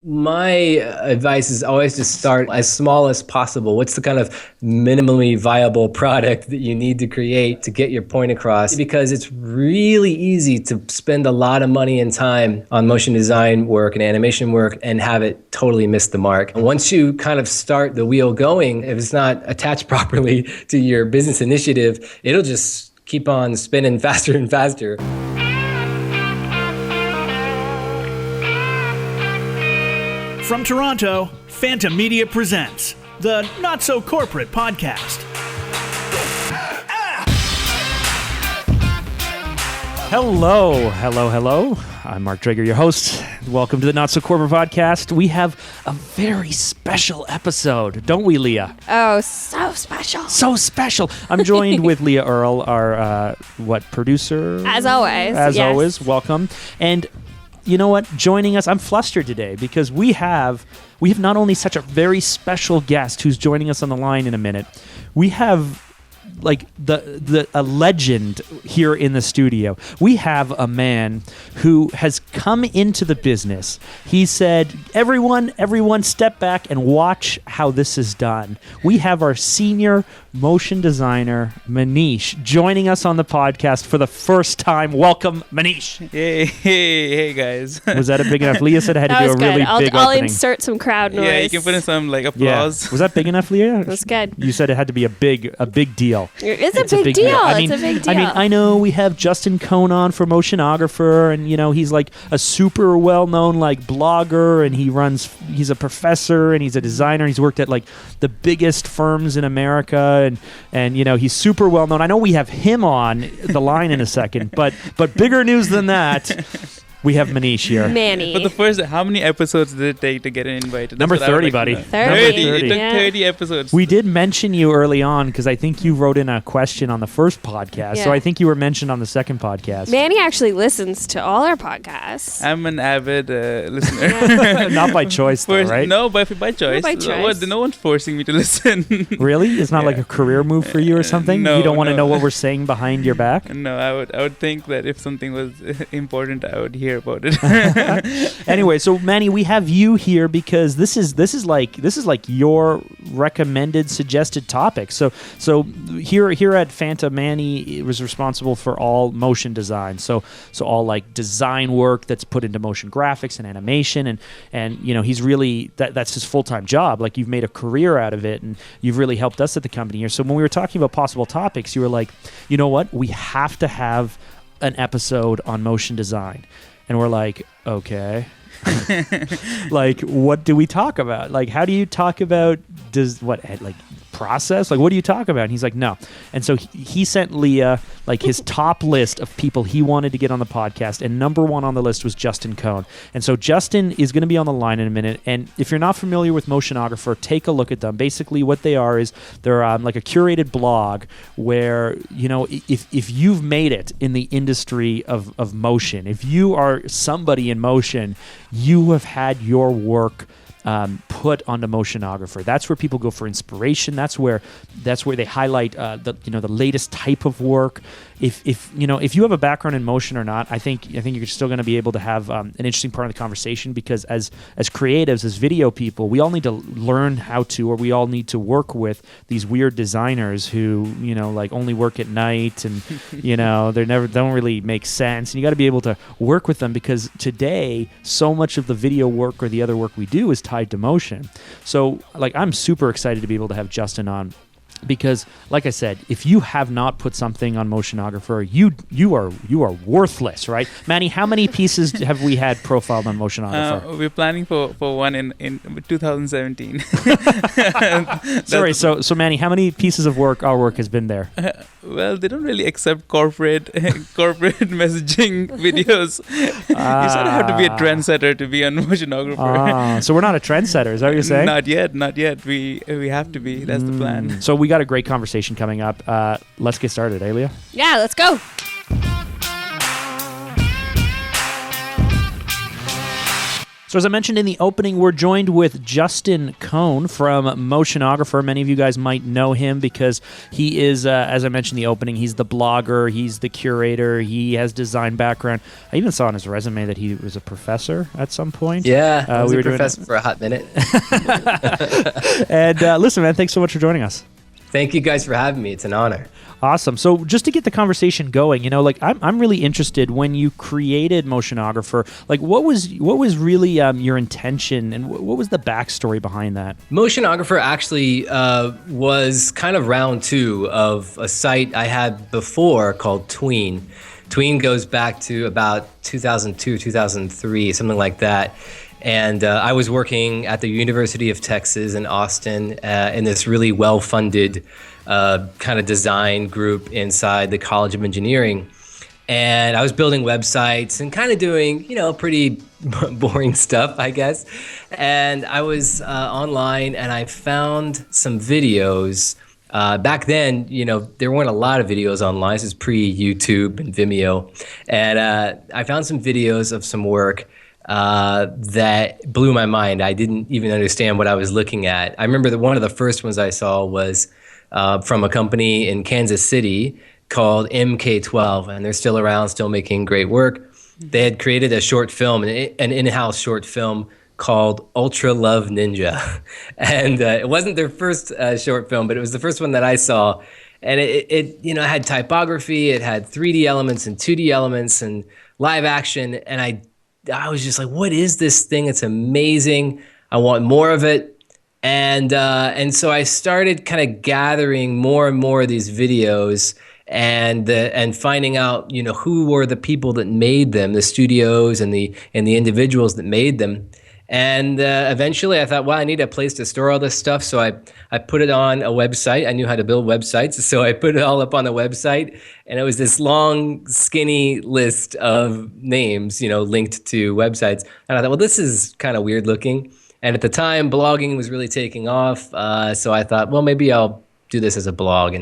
My advice is always to start as small as possible. What's the kind of minimally viable product that you need to create to get your point across? Because it's really easy to spend a lot of money and time on motion design work and animation work and have it totally miss the mark. And once you kind of start the wheel going, if it's not attached properly to your business initiative, it'll just keep on spinning faster and faster. From Toronto, Phanta Media presents the Not So Corporate Podcast. Hello. I'm Mark Drager, your host. Welcome to the Not So Corporate Podcast. We have a very special episode, don't we, Leah? Oh, so special. So special. I'm joined with Leah Earl, our producer? As always. As always, welcome. And you know what? Joining us, I'm flustered today because we have not only such a very special guest who's joining us on the line in a minute, we have like a legend here in the studio. We have a man who has come into the business. He said, everyone step back and watch how this is done. We have our senior motion designer, Maneesh, joining us on the podcast for the first time. Welcome, Maneesh. Hey, guys. Was that a big enough? Leah said I had to do a really big I'll opening. insert some crowd noise. Yeah, you can put in some applause. Yeah. Was that big enough, Leah? That's good. You said it had to be a big deal. It's a big deal. It's a big deal. I know we have Justin Cohn on for Motionographer, and he's like a super well-known like blogger, and he's a professor, and he's a designer. He's worked at like the biggest firms in America, and he's super well-known. I know we have him on the line in a second, but bigger news than that. We have Maneesh here. Manny. But the first, how many episodes did it take to get an invite? Number 30, buddy. 30. It took 30 episodes. We did mention you early on because I think you wrote in a question on the first podcast. So I think you were mentioned on the second podcast. Manny actually listens to all our podcasts. I'm an avid listener. Not by choice, though, right? No, by choice. by choice. No one's forcing me to listen. Really? It's not like a career move for you or something? No, you don't want to no. know what we're saying behind your back? No, I would think that if something was important, I would hear about it. Anyway, so Manny, we have you here because this is like your recommended suggested topic. So here at Phanta, Manny was responsible for all motion design. So all like design work that's put into motion graphics and animation, and he's really that's his full-time job. Like you've made a career out of it, and you've really helped us at the company here. So when we were talking about possible topics, you were like, you know what, we have to have an episode on motion design. And we're like, okay. Like, what do we talk about? Like, how do you talk about process? Like, what do you talk about? And he's like, no. And so he sent Leah like his top list of people he wanted to get on the podcast, and number one on the list was Justin Cohn. And so Justin is going to be on the line in a minute. And if you're not familiar with Motionographer, take a look at them. Basically, what they are is they're like a curated blog where if you've made it in the industry of motion, if you are somebody in motion, you have had your work put onto Motionographer. That's where people go for inspiration. That's where they highlight the latest type of work. If you have a background in motion or not, I think you're still going to be able to have an interesting part of the conversation, because as creatives, as video people, we all need to learn how to, or we all need to work with these weird designers who like only work at night, and they don't really make sense. And you got to be able to work with them, because today so much of the video work or the other work we do is tied to motion. So like I'm super excited to be able to have Justin on. Because, like I said, if you have not put something on Motionographer, you are worthless, right? Manny, how many pieces have we had profiled on Motionographer? We're planning for one in 2017. Sorry, so Manny, how many pieces of our work has been there? Well, they don't really accept corporate messaging videos. You sort of have to be a trendsetter to be on Motionographer. So we're not a trendsetter, is that what you're saying? Not yet. We have to be. That's the plan. So we got a great conversation coming up. Let's get started, Leah? Yeah, let's go. So So as I mentioned in the opening, we're joined with Justin Cohn from Motionographer. Many of you guys might know him because he is, as I mentioned in the opening, he's the blogger, he's the curator, he has design background. I even saw on his resume that he was a professor at some point. Yeah, I was a professor for a hot minute. And listen, man, thanks so much for joining us. Thank you guys for having me. It's an honor. Awesome. So just to get the conversation going, you know, like I'm really interested when you created Motionographer, like what was really your intention and what was the backstory behind that? Motionographer actually was kind of round two of a site I had before called Tween. Tween goes back to about 2002, 2003, something like that. And I was working at the University of Texas in Austin in this really well-funded kind of design group inside the College of Engineering. And I was building websites and kind of doing, you know, pretty boring stuff, I guess. And I was online and I found some videos. Back then, you know, there weren't a lot of videos online. This is pre-YouTube and Vimeo. And I found some videos of some work that blew my mind. I didn't even understand what I was looking at. I remember that one of the first ones I saw was from a company in Kansas City called MK12, and they're still around, still making great work. They had created a short film, an in-house short film called Ultra Love Ninja. And it wasn't their first short film, but it was the first one that I saw. And it you know, had typography, it had 3D elements and 2D elements and live action, and I was just like, what is this thing? It's amazing. I want more of it. And so I started kind of gathering more and more of these videos and finding out, you know, who were the people that made them, the studios and the individuals that made them. And eventually I thought, well, I need a place to store all this stuff. So I put it on a website. I knew how to build websites. So I put it all up on the website. And it was this long, skinny list of names, you know, linked to websites. And I thought, well, this is kind of weird looking. And at the time, blogging was really taking off. So I thought, well, maybe I'll do this as a blog.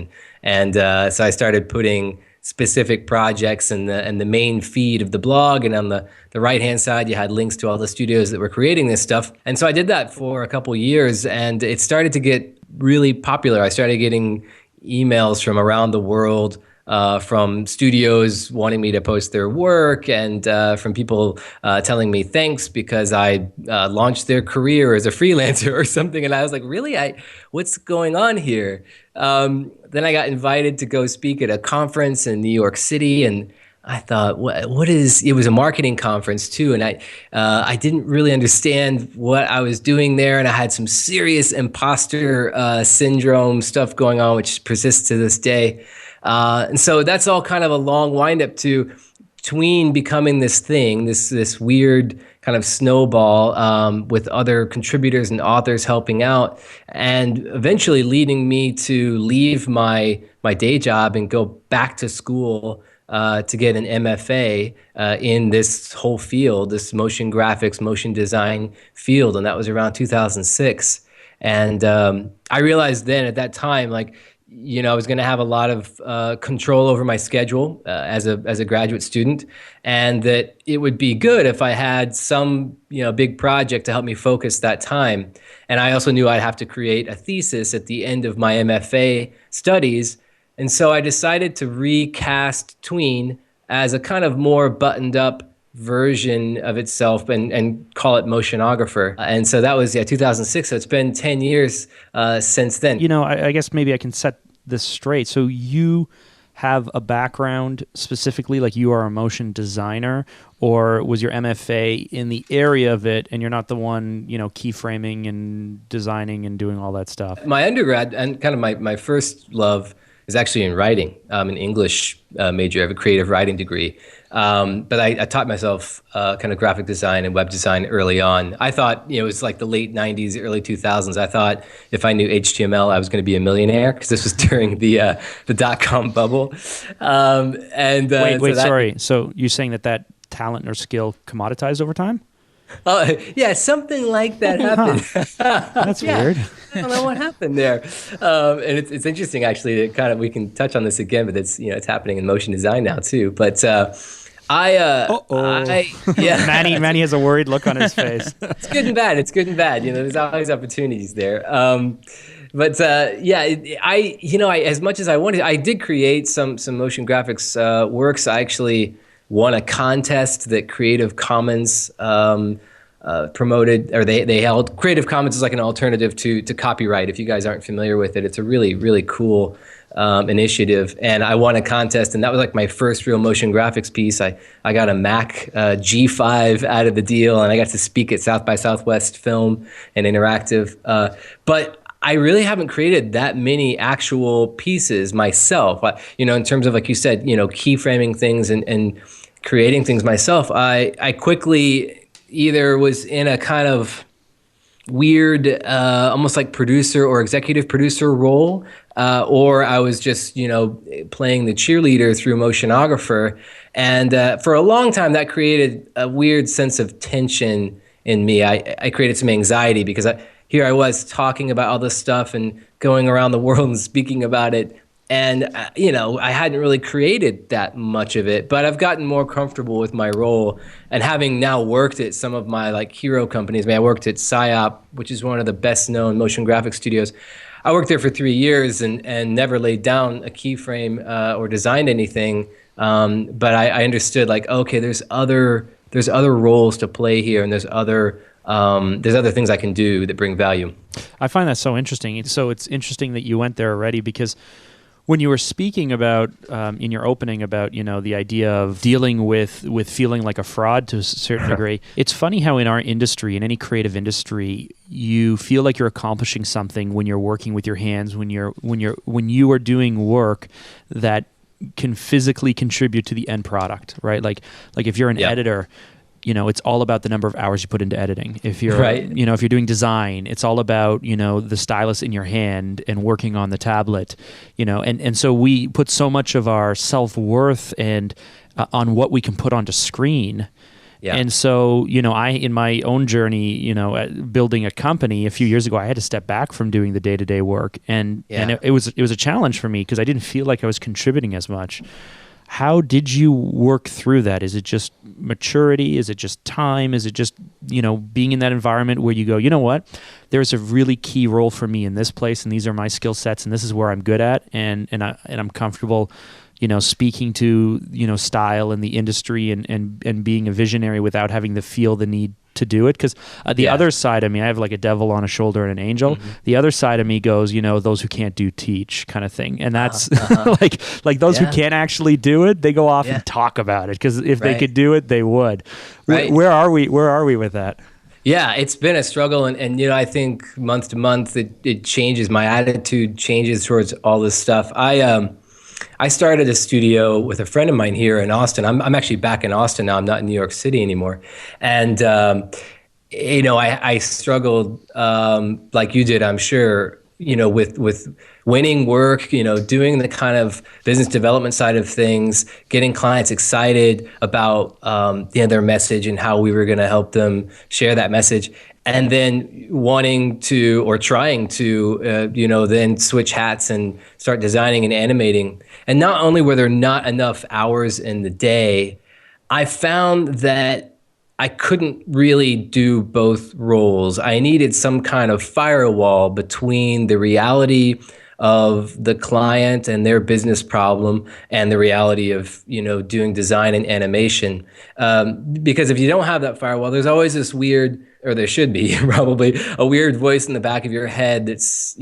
And so I started putting specific projects in the main feed of the blog, and on the right-hand side, you had links to all the studios that were creating this stuff. And so I did that for a couple years, and it started to get really popular. I started getting emails from around the world, from studios wanting me to post their work, and from people telling me thanks because I launched their career as a freelancer or something. And I was like, really? What's going on here? Then I got invited to go speak at a conference in New York City, and I thought, what is? It was a marketing conference too, and I didn't really understand what I was doing there, and I had some serious imposter syndrome stuff going on, which persists to this day. And so that's all kind of a long windup to Tween becoming this thing, this weird kind of snowball with other contributors and authors helping out, and eventually leading me to leave my day job and go back to school to get an MFA in this whole field, this motion graphics, motion design field, and that was around 2006. And I realized then at that time, like, you know, I was going to have a lot of control over my schedule as a graduate student, and that it would be good if I had some, you know, big project to help me focus that time. And I also knew I'd have to create a thesis at the end of my MFA studies. And so I decided to recast Tween as a kind of more buttoned up version of itself and call it Motionographer. And so that was 2006. So it's been 10 years since then. You know, I guess maybe I can set this straight. So you have a background specifically, like you are a motion designer, or was your MFA in the area of it and you're not the one, you know, keyframing and designing and doing all that stuff? My undergrad and kind of my first love is actually in writing. I'm an English major. I have a creative writing degree. But I taught myself kind of graphic design and web design early on. I thought, you know, it was like the late 90s, early 2000s. I thought if I knew HTML, I was going to be a millionaire, because this was during the dot-com bubble. Wait, sorry. So you're saying that talent or skill commoditized over time? Yeah, something like that happened. That's weird. I don't know what happened there. And it's interesting, actually, that kind of, we can touch on this again, but it's, you know, it's happening in motion design now too. But Yeah. Manny has a worried look on his face. It's good and bad. It's good and bad. There's always opportunities there. As much as I wanted, I did create some motion graphics works. I actually won a contest that Creative Commons promoted, or they held. Creative Commons is like an alternative to copyright. If you guys aren't familiar with it, it's a really, really cool initiative. And I won a contest, and that was like my first real motion graphics piece. I got a Mac G5 out of the deal, and I got to speak at South by Southwest Film and Interactive. But I really haven't created that many actual pieces myself. In terms of, like you said, keyframing things and creating things myself. I quickly either was in a kind of weird, almost like producer or executive producer role, or I was just, playing the cheerleader through Motionographer. And for a long time, that created a weird sense of tension in me. I created some anxiety because here I was talking about all this stuff and going around the world and speaking about it. And, I hadn't really created that much of it, but I've gotten more comfortable with my role. And having now worked at some of my hero companies, I worked at PsyOp, which is one of the best known motion graphic studios. I worked there for 3 years and never laid down a keyframe or designed anything. But I understood okay, there's other roles to play here, and there's other things I can do that bring value. I find that so interesting. So it's interesting that you went there already, because when you were speaking about in your opening about the idea of dealing with feeling like a fraud to a certain degree, it's funny how in our industry, in any creative industry, you feel like you're accomplishing something when you're working with your hands, when you are doing work that can physically contribute to the end product, right? Like if you're an editor, it's all about the number of hours you put into editing. If you're, if you're doing design, it's all about, the stylus in your hand and working on the tablet, and so we put so much of our self-worth and on what we can put onto screen. Yeah. And so, I, in my own journey, building a company a few years ago, I had to step back from doing the day-to-day work. And it was a challenge for me because I didn't feel like I was contributing as much. How did you work through that? Is it just maturity? Is it just time? Is it just, being in that environment where you go, you know what, there's a really key role for me in this place, and these are my skill sets, and this is where I'm good at, and I'm comfortable, speaking to, style in the industry and being a visionary without having to feel the need to do it. Because the other side of me, I have like a devil on a shoulder and an angel. Mm-hmm. The other side of me goes, those who can't do teach kind of thing. And that's like those who can't actually do it, they go off and talk about it. Because if they could do it, they would. Right. Where are we with that? Yeah, it's been a struggle. And I think month to month, it changes. My attitude changes towards all this stuff. I started a studio with a friend of mine here in Austin. I'm actually back in Austin now. I'm not in New York City anymore. And, I struggled like you did, I'm sure, with winning work, doing the kind of business development side of things, getting clients excited about their message and how we were going to help them share that message. And then wanting to, or trying to, then switch hats and start designing and animating. And not only were there not enough hours in the day, I found that I couldn't really do both roles. I needed some kind of firewall between the reality of the client and their business problem and the reality of, doing design and animation. Because if you don't have that firewall, there's always this weird, or there should be probably a weird voice in the back of your head that's,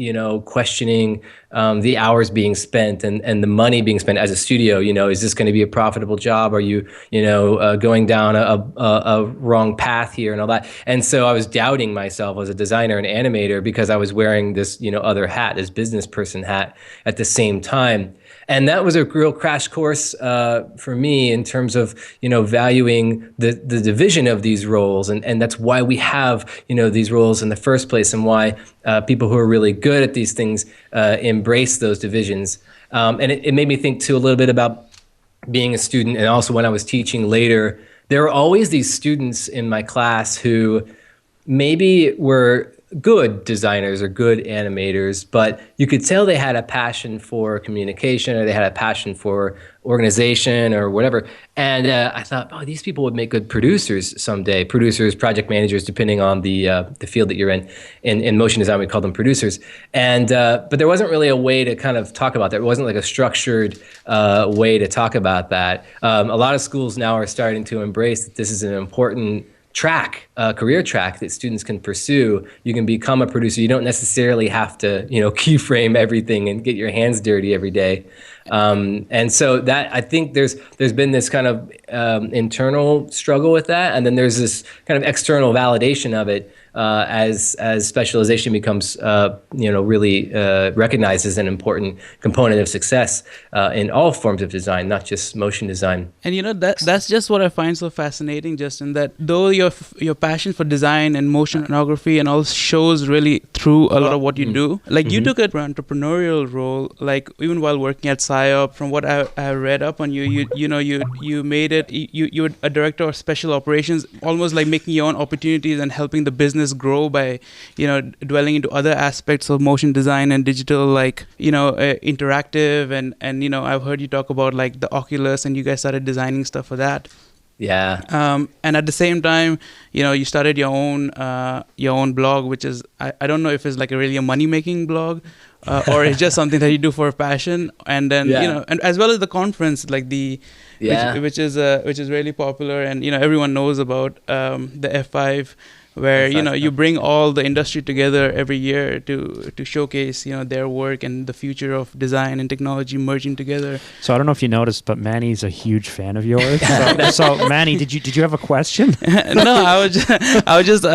questioning the hours being spent and the money being spent as a studio. Is this going to be a profitable job? Are you, going down a wrong path here and all that? And so I was doubting myself as a designer and animator because I was wearing this, other hat, this business person hat at the same time. And that was a real crash course for me in terms of, valuing the division of these roles. And that's why we have, these roles in the first place, and why people who are really good at these things embrace those divisions. And it made me think, too, a little bit about being a student. And also when I was teaching later, there were always these students in my class who maybe were good designers or good animators, but you could tell they had a passion for communication, or they had a passion for organization or whatever. And I thought, oh, these people would make good producers someday. Producers, project managers, depending on the field that you're in. In motion design, we call them producers. And but there wasn't really a way to kind of talk about that. It wasn't like a structured way to talk about that. A lot of schools now are starting to embrace that this is an important track, career track that students can pursue. You can become a producer. You don't necessarily have to, keyframe everything and get your hands dirty every day. And so that, I think there's been this kind of internal struggle with that, and then there's this kind of external validation of it as specialization becomes really recognized as an important component of success in all forms of design, not just motion design. And that's just what I find so fascinating, Justin, that though your passion for design and motionography and all shows really through a lot of what you do. Like you took an entrepreneurial role, like even while working at PsyOp. From what I read up on you made it. You were a director of special operations, almost like making your own opportunities and helping the business grow by dwelling into other aspects of motion design and digital, like interactive and I've heard you talk about like the Oculus, and you guys started designing stuff for that. Yeah. And at the same time, you started your own blog, which is I don't know if it's like a money making blog, or it's just something that you do for passion. And then and as well as the conference, like which is really popular, and everyone knows about the F5. Where you bring all the industry together every year to showcase their work and the future of design and technology merging together. So I don't know if you noticed, but Manny's a huge fan of yours. So Manny, did you have a question? No, I was just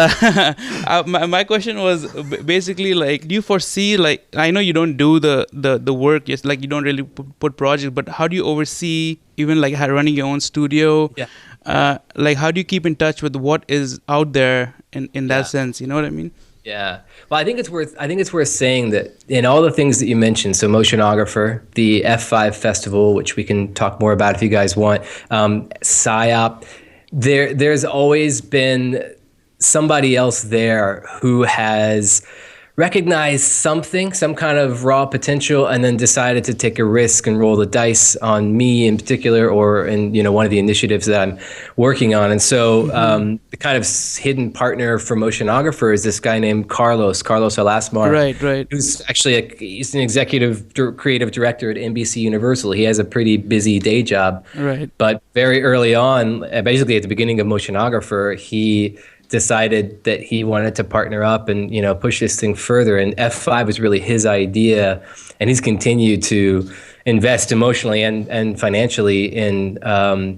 my question was basically like, do you foresee, like, I know you don't do the work, just like you don't really put projects, but how do you oversee even like running your own studio? Yeah. Like how do you keep in touch with what is out there in that sense? You know what I mean? Yeah. Well, I think it's worth saying that in all the things that you mentioned, so Motionographer, the F5 Festival, which we can talk more about if you guys want, PsyOp, there's always been somebody else there who has recognized something, some kind of raw potential, and then decided to take a risk and roll the dice on me in particular, or in one of the initiatives that I'm working on. And so the kind of hidden partner for Motionographer is this guy named Carlos Alasmar. Right. Who's actually he's an executive creative director at NBC Universal. He has a pretty busy day job. Right. But very early on, basically at the beginning of Motionographer, he decided that he wanted to partner up and push this thing further, and F5 was really his idea, and he's continued to invest emotionally and financially in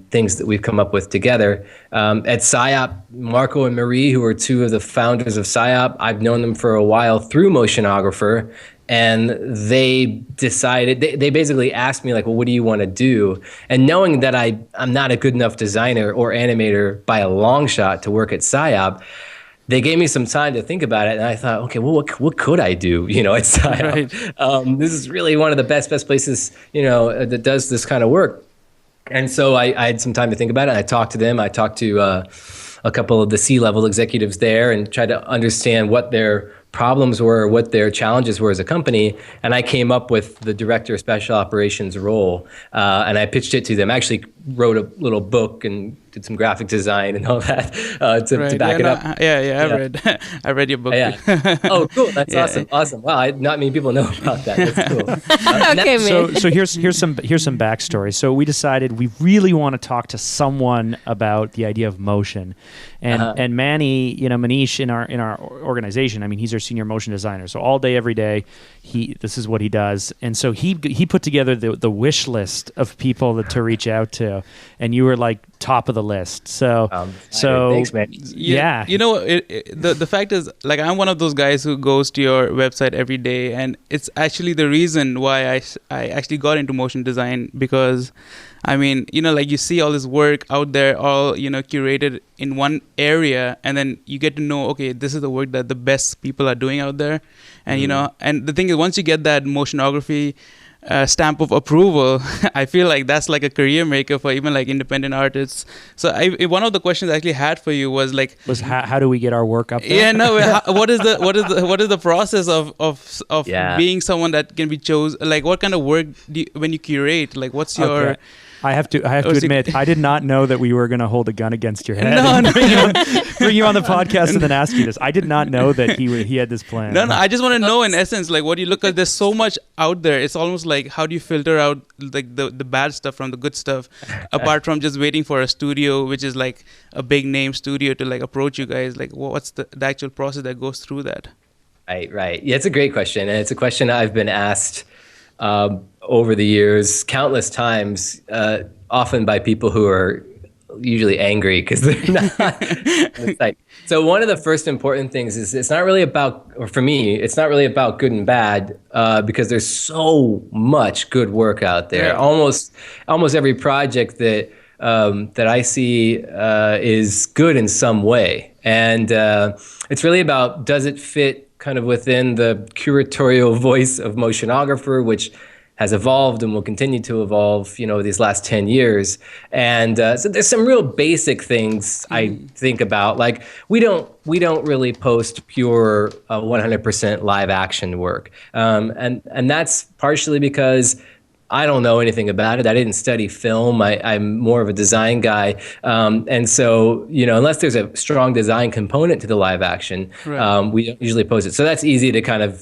things that we've come up with together. At PsyOp, Marco and Marie, who are two of the founders of PsyOp, I've known them for a while through Motionographer. And they decided, they basically asked me, like, well, what do you want to do? And knowing that I'm not a good enough designer or animator by a long shot to work at PsyOp, they gave me some time to think about it. And I thought, okay, well, what could I do, at PsyOp? Right. This is really one of the best places, that does this kind of work. And so I had some time to think about it. And I talked to them. I talked to a couple of the C-level executives there and tried to understand what their problems were, what their challenges were as a company, and I came up with the director of special operations role, and I pitched it to them. I actually wrote a little book and did some graphic design and all that to back it up. I read your book. Yeah. Oh, cool. That's awesome. Wow, not many people know about that. That's cool. Okay, man. So here's some backstory. So we decided we really want to talk to someone about the idea of motion, and Manny, Maneesh in our organization. I mean, he's our senior motion designer. So all day, every day, this is what he does. And so he put together the wish list of people to reach out to, and you were like top of the list. So thanks, man. Yeah. The fact is, like, I'm one of those guys who goes to your website every day, and it's actually the reason why I actually got into motion design, because I mean, like you see all this work out there, all, curated in one area, and then you get to know, okay, this is the work that the best people are doing out there. And, and the thing is, once you get that motionography stamp of approval, I feel like that's like a career maker for even like independent artists. So one of the questions I actually had for you was like, how do we get our work up there? Yeah, no. What is the process of being someone that can be chosen? Like, what kind of work when you curate? Like, what's your I have to admit, I did not know that we were going to hold a gun against your head. No. Bring you on the podcast and then ask you this. I did not know that he had this plan. No. I just want to know in essence, like, what do you look at? There's so much out there. It's almost like, how do you filter out like the bad stuff from the good stuff, apart from just waiting for a studio, which is like a big name studio to like approach you guys? Like, what's the actual process that goes through that? Right. Yeah, it's a great question, and it's a question I've been asked over the years countless times, often by people who are usually angry because they're not. So one of the first important things is it's not really about, or for me, it's not really about good and bad, because there's so much good work out there. Right. Almost every project that I see is good in some way, and it's really about, does it fit kind of within the curatorial voice of Motionographer, which has evolved and will continue to evolve, these last 10 years. And so there's some real basic things I think about. Like, we don't really post pure 100% live action work. And that's partially because I don't know anything about it. I didn't study film. I'm more of a design guy. And so, unless there's a strong design component to the live action, right, we don't usually post it. So that's easy to kind of,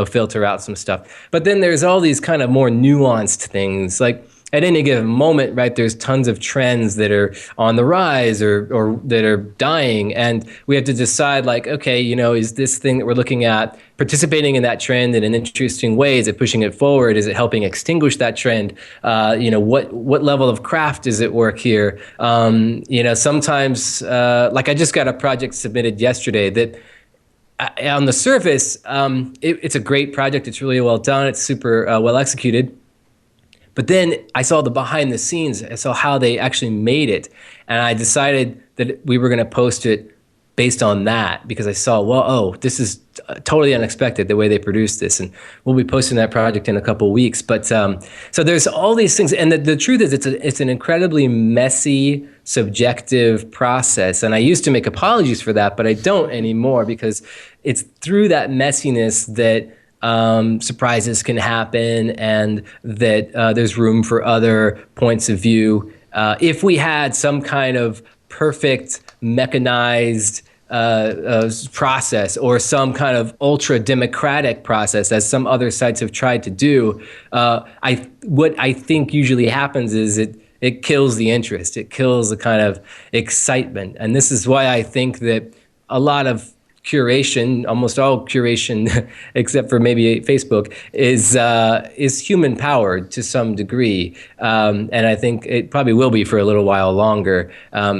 filter out some stuff. But then there's all these kind of more nuanced things. Like, at any given moment, right, there's tons of trends that are on the rise or that are dying. And we have to decide, like, okay, is this thing that we're looking at participating in that trend in an interesting way? Is it pushing it forward? Is it helping extinguish that trend? What level of craft is at work here? Sometimes, like, I just got a project submitted yesterday that, on the surface, it's a great project. It's really well done. It's super well executed. But then I saw the behind the scenes. I saw how they actually made it. And I decided that we were going to post it based on that, because I saw, this is totally unexpected, the way they produced this. And we'll be posting that project in a couple of weeks. But so there's all these things. And the truth is, it's an incredibly messy, subjective process. And I used to make apologies for that, but I don't anymore, because it's through that messiness that surprises can happen, and that there's room for other points of view. If we had some kind of perfect mechanized process, or some kind of ultra democratic process, as some other sites have tried to do, what I think usually happens is it kills the interest. It kills the kind of excitement. And this is why I think that a lot of curation, almost all curation, except for maybe Facebook, is human powered to some degree, and I think it probably will be for a little while longer.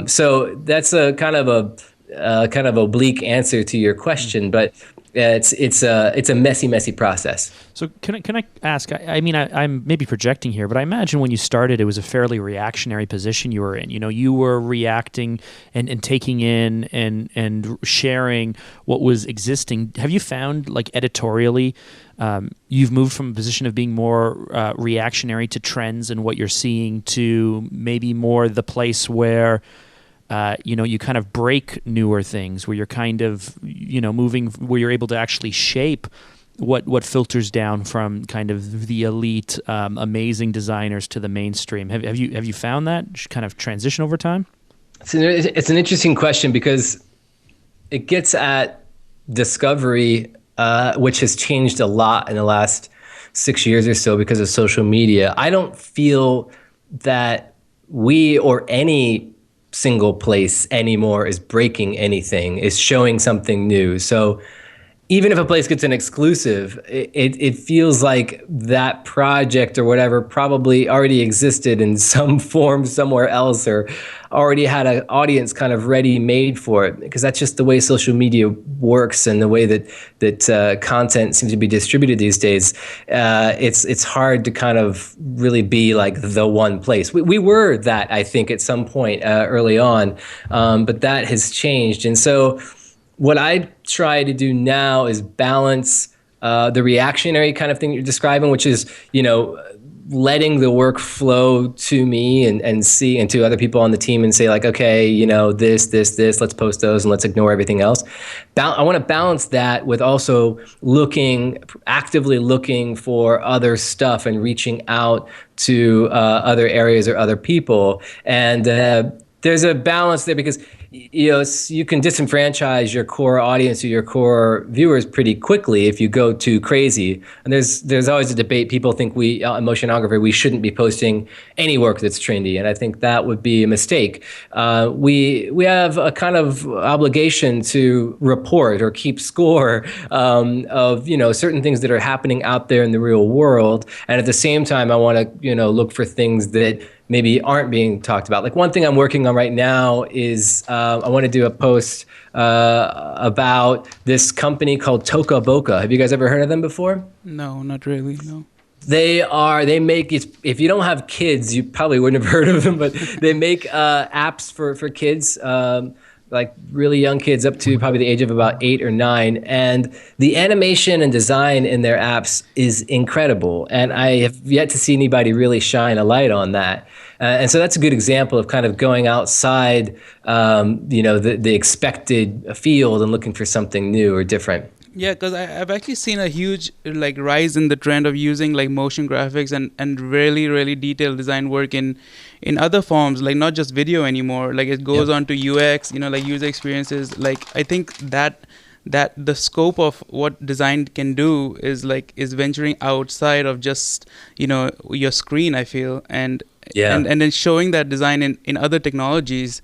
So that's a kind of oblique answer to your question, but it's a messy process. So can I ask? I mean, I'm maybe projecting here, but I imagine when you started, it was a fairly reactionary position you were in. You were reacting and taking in and sharing what was existing. Have you found, like, editorially, you've moved from a position of being more reactionary to trends and what you're seeing to maybe more the place where you kind of break newer things, where you're kind of, moving, where you're able to actually shape what filters down from kind of the elite, amazing designers to the mainstream. Have you found that kind of transition over time? It's an interesting question, because it gets at discovery, which has changed a lot in the last 6 years or so because of social media. I don't feel that we or any single place anymore is breaking anything, is showing something new. So even if a place gets an exclusive, it feels like that project or whatever probably already existed in some form somewhere else, or already had an audience kind of ready made for it, because that's just the way social media works and the way that content seems to be distributed these days. It's hard to kind of really be like the one place. We were that, I think, at some point early on, but that has changed. And so what I try to do now is balance the reactionary kind of thing you're describing, which is, letting the work flow to me and see, and to other people on the team, and say like, okay, you know, this, let's post those and let's ignore everything else. I want to balance that with also actively looking for other stuff and reaching out to other areas or other people. And there's a balance there, because you know, you can disenfranchise your core audience or your core viewers pretty quickly if you go too crazy. And there's always a debate. People think we, Motionographer, we shouldn't be posting any work that's trendy, and I think that would be a mistake. We have a kind of obligation to report or keep score of, you know, certain things that are happening out there in the real world, and at the same time, I want to, you know, look for things that maybe aren't being talked about. Like one thing I'm working on right now is I want to do a post about this company called Toca Boca. Have you guys ever heard of them before? No, not really, no. They make, if you don't have kids, you probably wouldn't have heard of them, but they make apps for kids, like really young kids up to probably the age of about 8 or 9. And the animation and design in their apps is incredible. And I have yet to see anybody really shine a light on that. And so that's a good example of kind of going outside, you know, the expected field and looking for something new or different. Yeah, because I've actually seen a huge like rise in the trend of using like motion graphics and really, really detailed design work in other forms, like not just video anymore. Like it goes on to UX, you know, like user experiences. Like I think that the scope of what design can do is venturing outside of just, you know, your screen, I feel, and then showing that design in other technologies,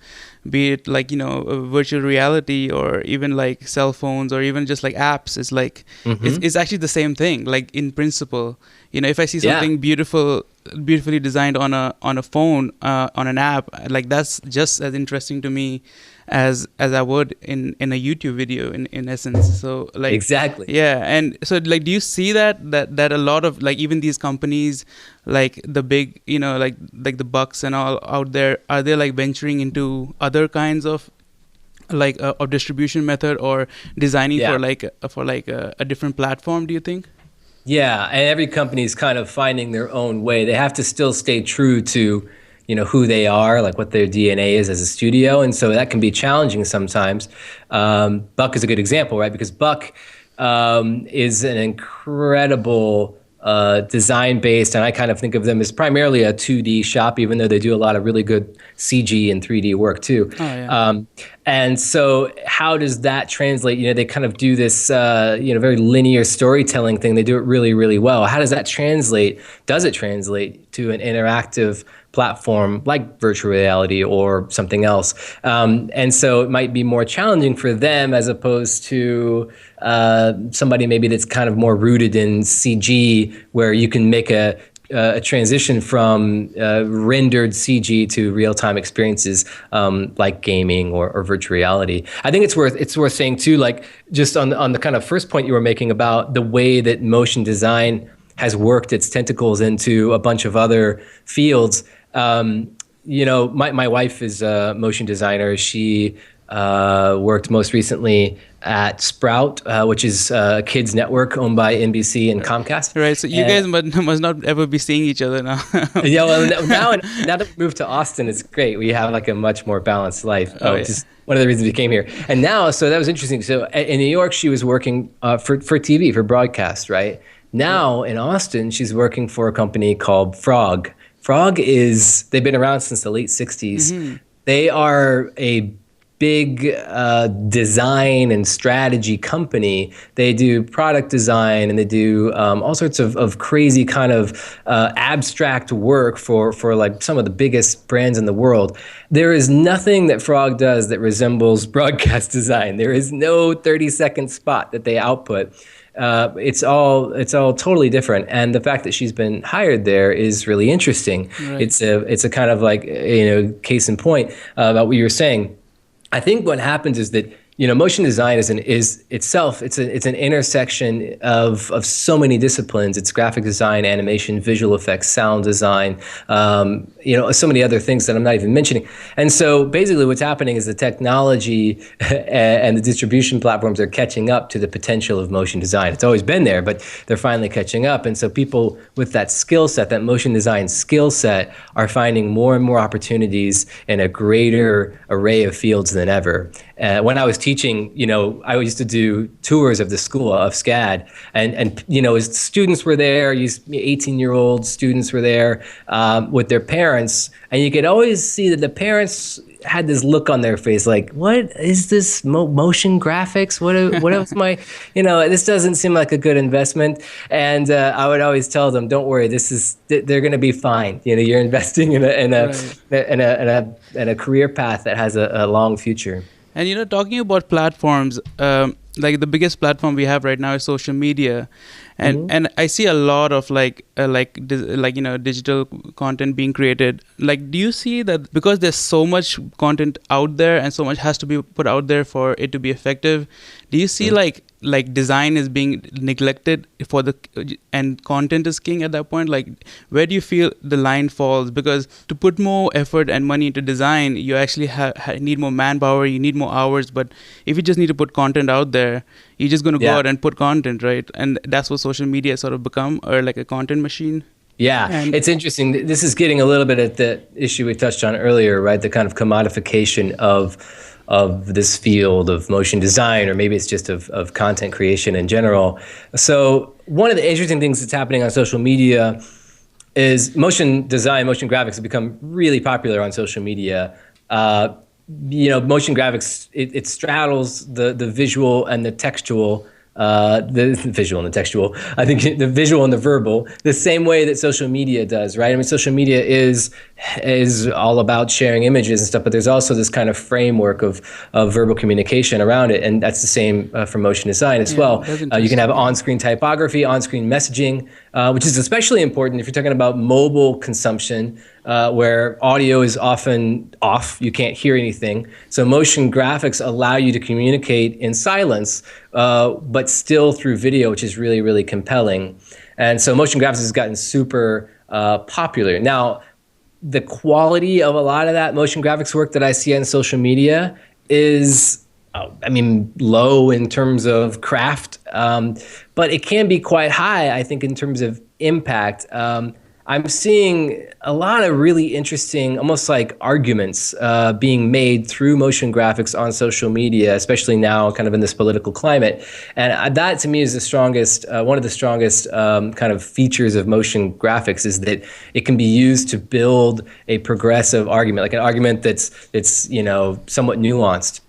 be it like, you know, virtual reality or even like cell phones or even just like apps. Is like it's actually the same thing, like in principle. You know, if I see something beautifully designed on a phone, on an app, like that's just as interesting to me as I would in a YouTube video in essence. So like exactly. Yeah. And so like, do you see that a lot of like even these companies, like the big, you know, like the Bucks and all out there, are they like venturing into other kinds of like a distribution method or designing for a different platform, do you think? Yeah, and every company is kind of finding their own way. They have to still stay true to, you know, who they are, like what their DNA is as a studio, and so that can be challenging sometimes. Buck is a good example, right? Because Buck is an incredible design-based, and I kind of think of them as primarily a 2D shop, even though they do a lot of really good CG and 3D work too. Oh, yeah. And so how does that translate? You know, they kind of do this, you know, very linear storytelling thing. They do it really, really well. How does that translate? Does it translate to an interactive platform like virtual reality or something else? And so it might be more challenging for them as opposed to somebody maybe that's kind of more rooted in CG, where you can make a transition from rendered CG to real-time experiences like gaming or virtual reality. I think it's worth saying too, like just on the kind of first point you were making about the way that motion design has worked its tentacles into a bunch of other fields. You know, my wife is a motion designer. She worked most recently at Sprout, which is a kids network owned by NBC and Comcast. Right. So you guys must not ever be seeing each other now. Yeah. Well, now that we moved to Austin, it's great. We have like a much more balanced life. Which is one of the reasons we came here. And now, so that was interesting. So in New York, she was working for TV, for broadcast, right? Now in Austin, she's working for a company called Frog. They've been around since the late 60s. Mm-hmm. They are a big design and strategy company. They do product design and they do all sorts of crazy kind of abstract work for like some of the biggest brands in the world. There is nothing that Frog does that resembles broadcast design. There is no 30-second spot that they output. It's all totally different, and the fact that she's been hired there is really interesting. Right. It's a kind of like, you know, case in point about what you were saying. I think what happens is that motion design is itself, it's an intersection of so many disciplines. It's graphic design, animation, visual effects, sound design, so many other things that I'm not even mentioning. And so basically what's happening is the technology and the distribution platforms are catching up to the potential of motion design. It's always been there, but they're finally catching up. And so people with that skill set, that motion design skill set, are finding more and more opportunities in a greater array of fields than ever. When I was teaching, I used to do tours of the school of SCAD, and as students were there, 18-year-old students were there with their parents, and you could always see that the parents had this look on their face like, what is this motion graphics? What else am I, this doesn't seem like a good investment. And I would always tell them, don't worry, they're going to be fine. You're investing in a career path that has a long future. And talking about platforms, like the biggest platform we have right now is social media, and I see a lot of digital content being created. Like, do you see that because there's so much content out there and so much has to be put out there for it to be effective? Do you see like design is being neglected and content is king at that point? Like, where do you feel the line falls? Because to put more effort and money into design, you actually need more manpower, you need more hours. But if you just need to put content out there, you're just going to go out and put content, right? And that's what social media sort of become, or like a content machine. Yeah, it's interesting. This is getting a little bit at the issue we touched on earlier, right? The kind of commodification of this field of motion design, or maybe it's just of content creation in general. So one of the interesting things that's happening on social media is motion design, motion graphics have become really popular on social media. Motion graphics, it straddles the visual and the textual, the visual and the textual. I think the visual and the verbal, the same way that social media does, right? I mean, social media is all about sharing images and stuff, but there's also this kind of framework of verbal communication around it, and that's the same for motion design as well. You can have on-screen typography, on-screen messaging, which is especially important if you're talking about mobile consumption, where audio is often off, you can't hear anything. So motion graphics allow you to communicate in silence, but still through video, which is really, really compelling. And so motion graphics has gotten super popular. Now, the quality of a lot of that motion graphics work that I see on social media is, low in terms of craft, but it can be quite high, I think, in terms of impact. I'm seeing a lot of really interesting, almost like arguments being made through motion graphics on social media, especially now kind of in this political climate. And that to me is the strongest, one of the strongest kind of features of motion graphics is that it can be used to build a progressive argument, like an argument that's somewhat nuanced.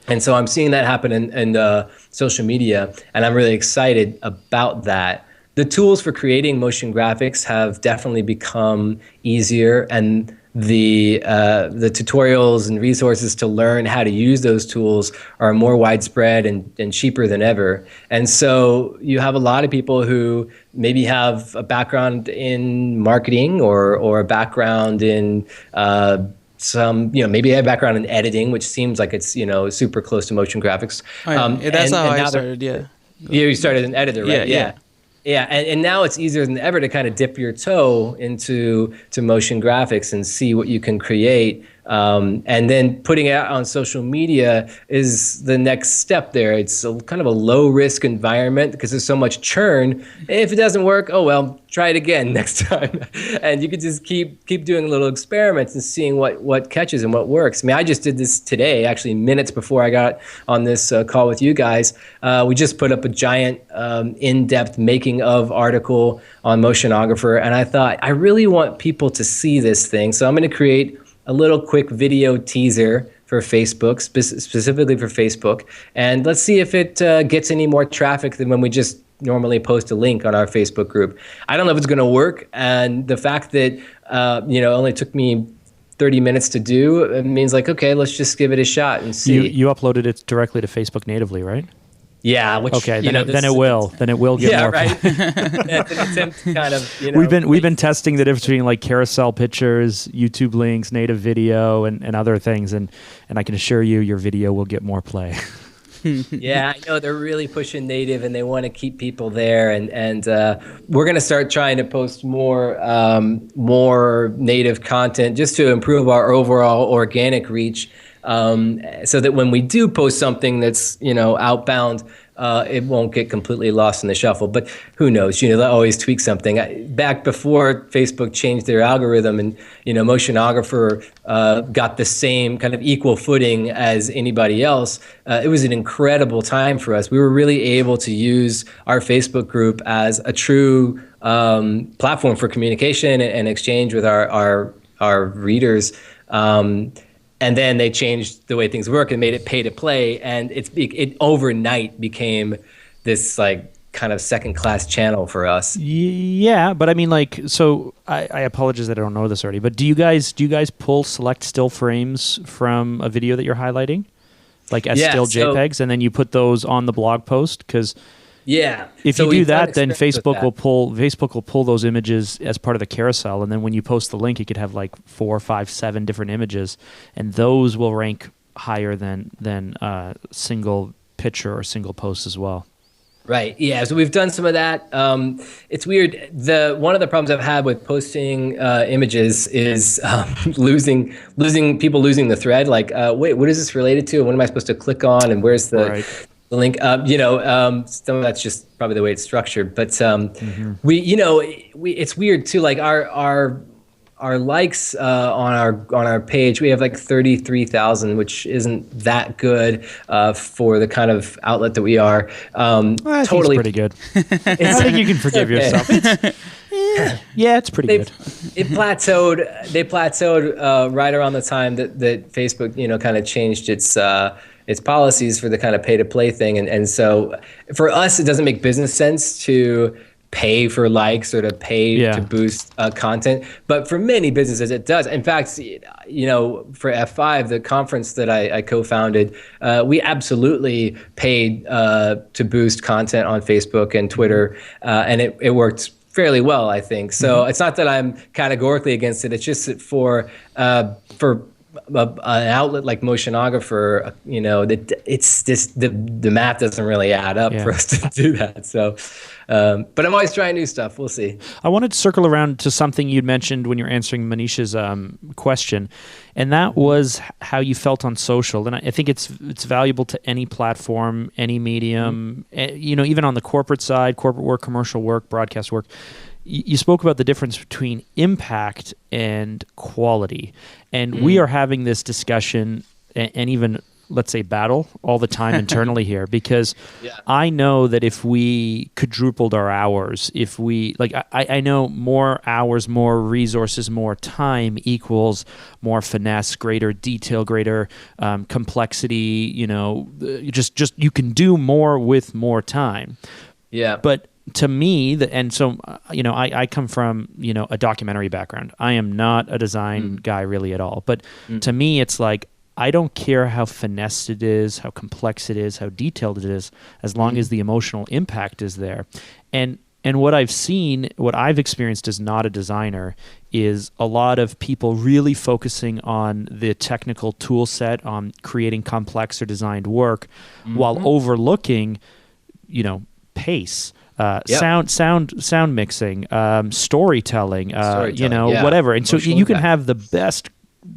And so I'm seeing that happen in social media, and I'm really excited about that. The tools for creating motion graphics have definitely become easier, and the tutorials and resources to learn how to use those tools are more widespread and cheaper than ever. And so you have a lot of people who maybe have a background in marketing or a background in maybe a background in editing, which seems like it's super close to motion graphics. That's how I started. Yeah, you started an editor, right? Yeah. Yeah, and now it's easier than ever to kind of dip your toe into motion graphics and see what you can create. And then putting it out on social media is the next step there. It's kind of a low-risk environment because there's so much churn. If it doesn't work, oh well, try it again next time. And you could just keep doing little experiments and seeing what catches and what works. I mean, I just did this today, actually minutes before I got on this call with you guys. We just put up a giant in-depth making of article on Motionographer, and I thought, I really want people to see this thing, so I'm going to create a little quick video teaser for Facebook, specifically for Facebook, and let's see if it gets any more traffic than when we just normally post a link on our Facebook group. I don't know if it's going to work, and the fact that it only took me 30 minutes to do, it means like, okay, let's just give it a shot and see. You uploaded it directly to Facebook natively, right? Yeah. Which, okay. Then it will get more. Right. It's an attempt to kind of. We've been testing the difference between like carousel pictures, YouTube links, native video, and other things, and I can assure you, your video will get more play. Yeah, I know they're really pushing native, and they want to keep people there. And we're going to start trying to post more native content just to improve our overall organic reach, so that when we do post something that's outbound, it won't get completely lost in the shuffle. But who knows? They'll always tweak something. Back before Facebook changed their algorithm, and Motionographer got the same kind of equal footing as anybody else, it was an incredible time for us. We were really able to use our Facebook group as a true platform for communication and exchange with our readers. And then they changed the way things work and made it pay to play, and it overnight became this kind of second class channel for us. Yeah, but I mean, so I apologize that I don't know this already, but do you guys pull select still frames from a video that you're highlighting, as still JPEGs, and then you put those on the blog post? Because if you do that, then Facebook will pull those images as part of the carousel, and then when you post the link, it could have 4, 5, 7 different images, and those will rank higher than single picture or single post as well. Right. Yeah. So we've done some of that. It's weird. One of the problems I've had with posting images is losing the thread. Wait, what is this related to? What am I supposed to click on? And where's the link? Some of that's just probably the way it's structured. But it's weird too. Our likes on our page, we have 33,000, which isn't that good for the kind of outlet that we are. I think it's pretty good. I think you can forgive yourself. It's pretty good. They plateaued right around the time that Facebook, kind of changed its policies for the kind of pay to play thing, and so for us, it doesn't make business sense to pay for likes or to pay to boost content. But for many businesses, it does. In fact, for F5, the conference that I co-founded, we absolutely paid to boost content on Facebook and Twitter, and it worked fairly well, I think. So it's not that I'm categorically against it. It's just that for an outlet like Motionographer, it's just the math doesn't really add up for us to do that. So, but I'm always trying new stuff. We'll see. I wanted to circle around to something you'd mentioned when you're answering Maneesh's question, and that was how you felt on social. And I think it's valuable to any platform, any medium, even on the corporate side, corporate work, commercial work, broadcast work. You spoke about the difference between impact and quality. And we are having this discussion and even, let's say, battle all the time internally here, because I know that if we quadrupled our hours, if we, I know more hours, more resources, more time equals more finesse, greater detail, greater complexity, just you can do more with more time. Yeah. But to me, I come from, a documentary background. I am not a design guy really at all. But to me, it's I don't care how finessed it is, how complex it is, how detailed it is, as long as the emotional impact is there. And what I've experienced as not a designer is a lot of people really focusing on the technical tool set, on creating complex or designed work, while overlooking, pace. Sound mixing, storytelling, whatever. And so you can have the best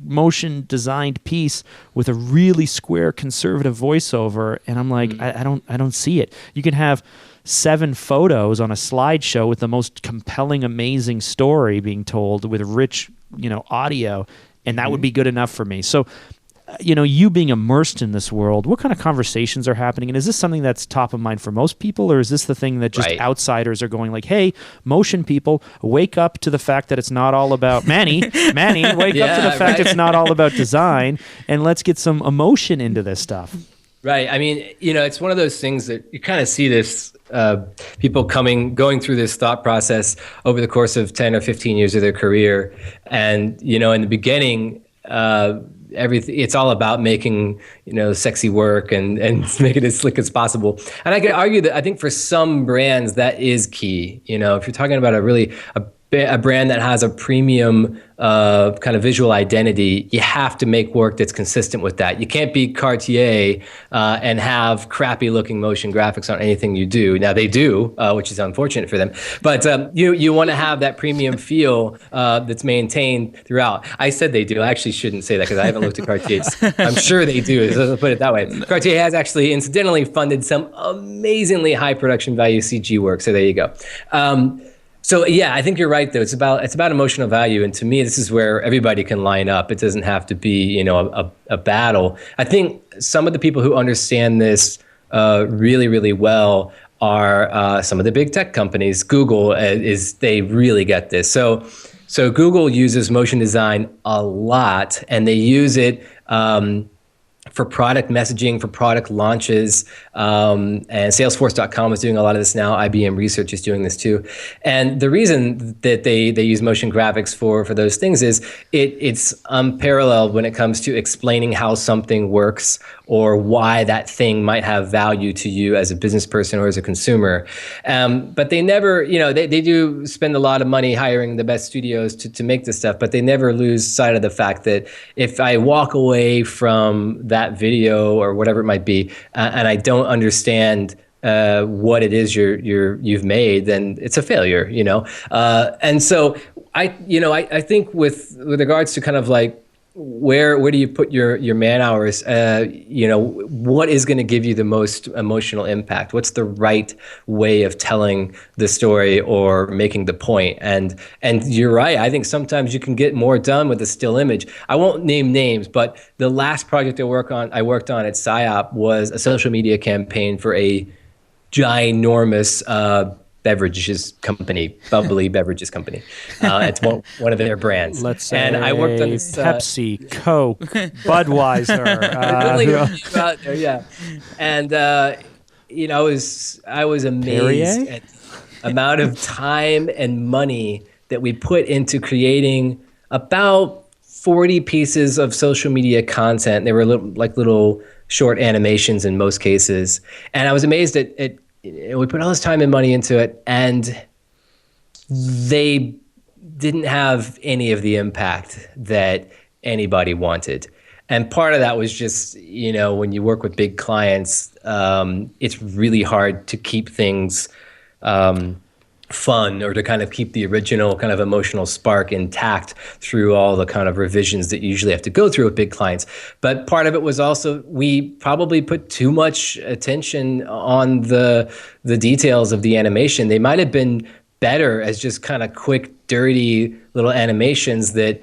motion designed piece with a really square conservative voiceover, and I'm I don't see it. You can have 7 photos on a slideshow with the most compelling, amazing story being told with rich, audio, and that would be good enough for me. So you being immersed in this world, what kind of conversations are happening? And is this something that's top of mind for most people, or is this the thing that just outsiders are going hey, motion people, wake up to the fact that it's not all about Manny, wake up to the fact it's not all about design, and let's get some emotion into this stuff. Right. I mean, it's one of those things that you kind of see this people going through this thought process over the course of 10 or 15 years of their career. And, in the beginning, everything, it's all about making sexy work and make it as slick as possible. And I could argue that I think for some brands that is key. If you're talking about a a brand that has a premium kind of visual identity, you have to make work that's consistent with that. You can't be Cartier and have crappy looking motion graphics on anything you do. Now they do, which is unfortunate for them, but you want to have that premium feel that's maintained throughout. I said they do. I actually shouldn't say that because I haven't looked at Cartier. I'm sure they do. So let's put it that way. Cartier has actually incidentally funded some amazingly high production value CG work. So there you go. So yeah, I think you're right though. It's about emotional value, and to me, this is where everybody can line up. It doesn't have to be a battle. I think some of the people who understand this really, really well are some of the big tech companies. Google they really get this. So Google uses motion design a lot, and they use it for product messaging, for product launches, and Salesforce.com is doing a lot of this now. IBM Research is doing this too. And the reason that they use motion graphics for those things is it's unparalleled when it comes to explaining how something works or why that thing might have value to you as a business person or as a consumer. But they never, they do spend a lot of money hiring the best studios to make this stuff, but they never lose sight of the fact that if I walk away from that video or whatever it might be, and I don't understand what it is you've made, then it's a failure, And so I think with regards to kind of like where do you put your man hours? What is going to give you the most emotional impact? What's the right way of telling the story or making the point? And you're right. I think sometimes you can get more done with a still image. I won't name names, but the last project I worked on at PsyOp was a social media campaign for a ginormous beverages company, bubbly beverages company. It's one of their brands. Let's say and I worked on this, Pepsi, Coke, Budweiser. Yeah. And I was amazed at the amount of time and money that we put into creating about 40 pieces of social media content. They were little short animations in most cases, and I was amazed at we put all this time and money into it, and they didn't have any of the impact that anybody wanted. And part of that was just, when you work with big clients, it's really hard to keep things fun or to kind of keep the original kind of emotional spark intact through all the kind of revisions that you usually have to go through with big clients. But part of it was also we probably put too much attention on the details of the animation. They might have been better as just kind of quick, dirty little animations that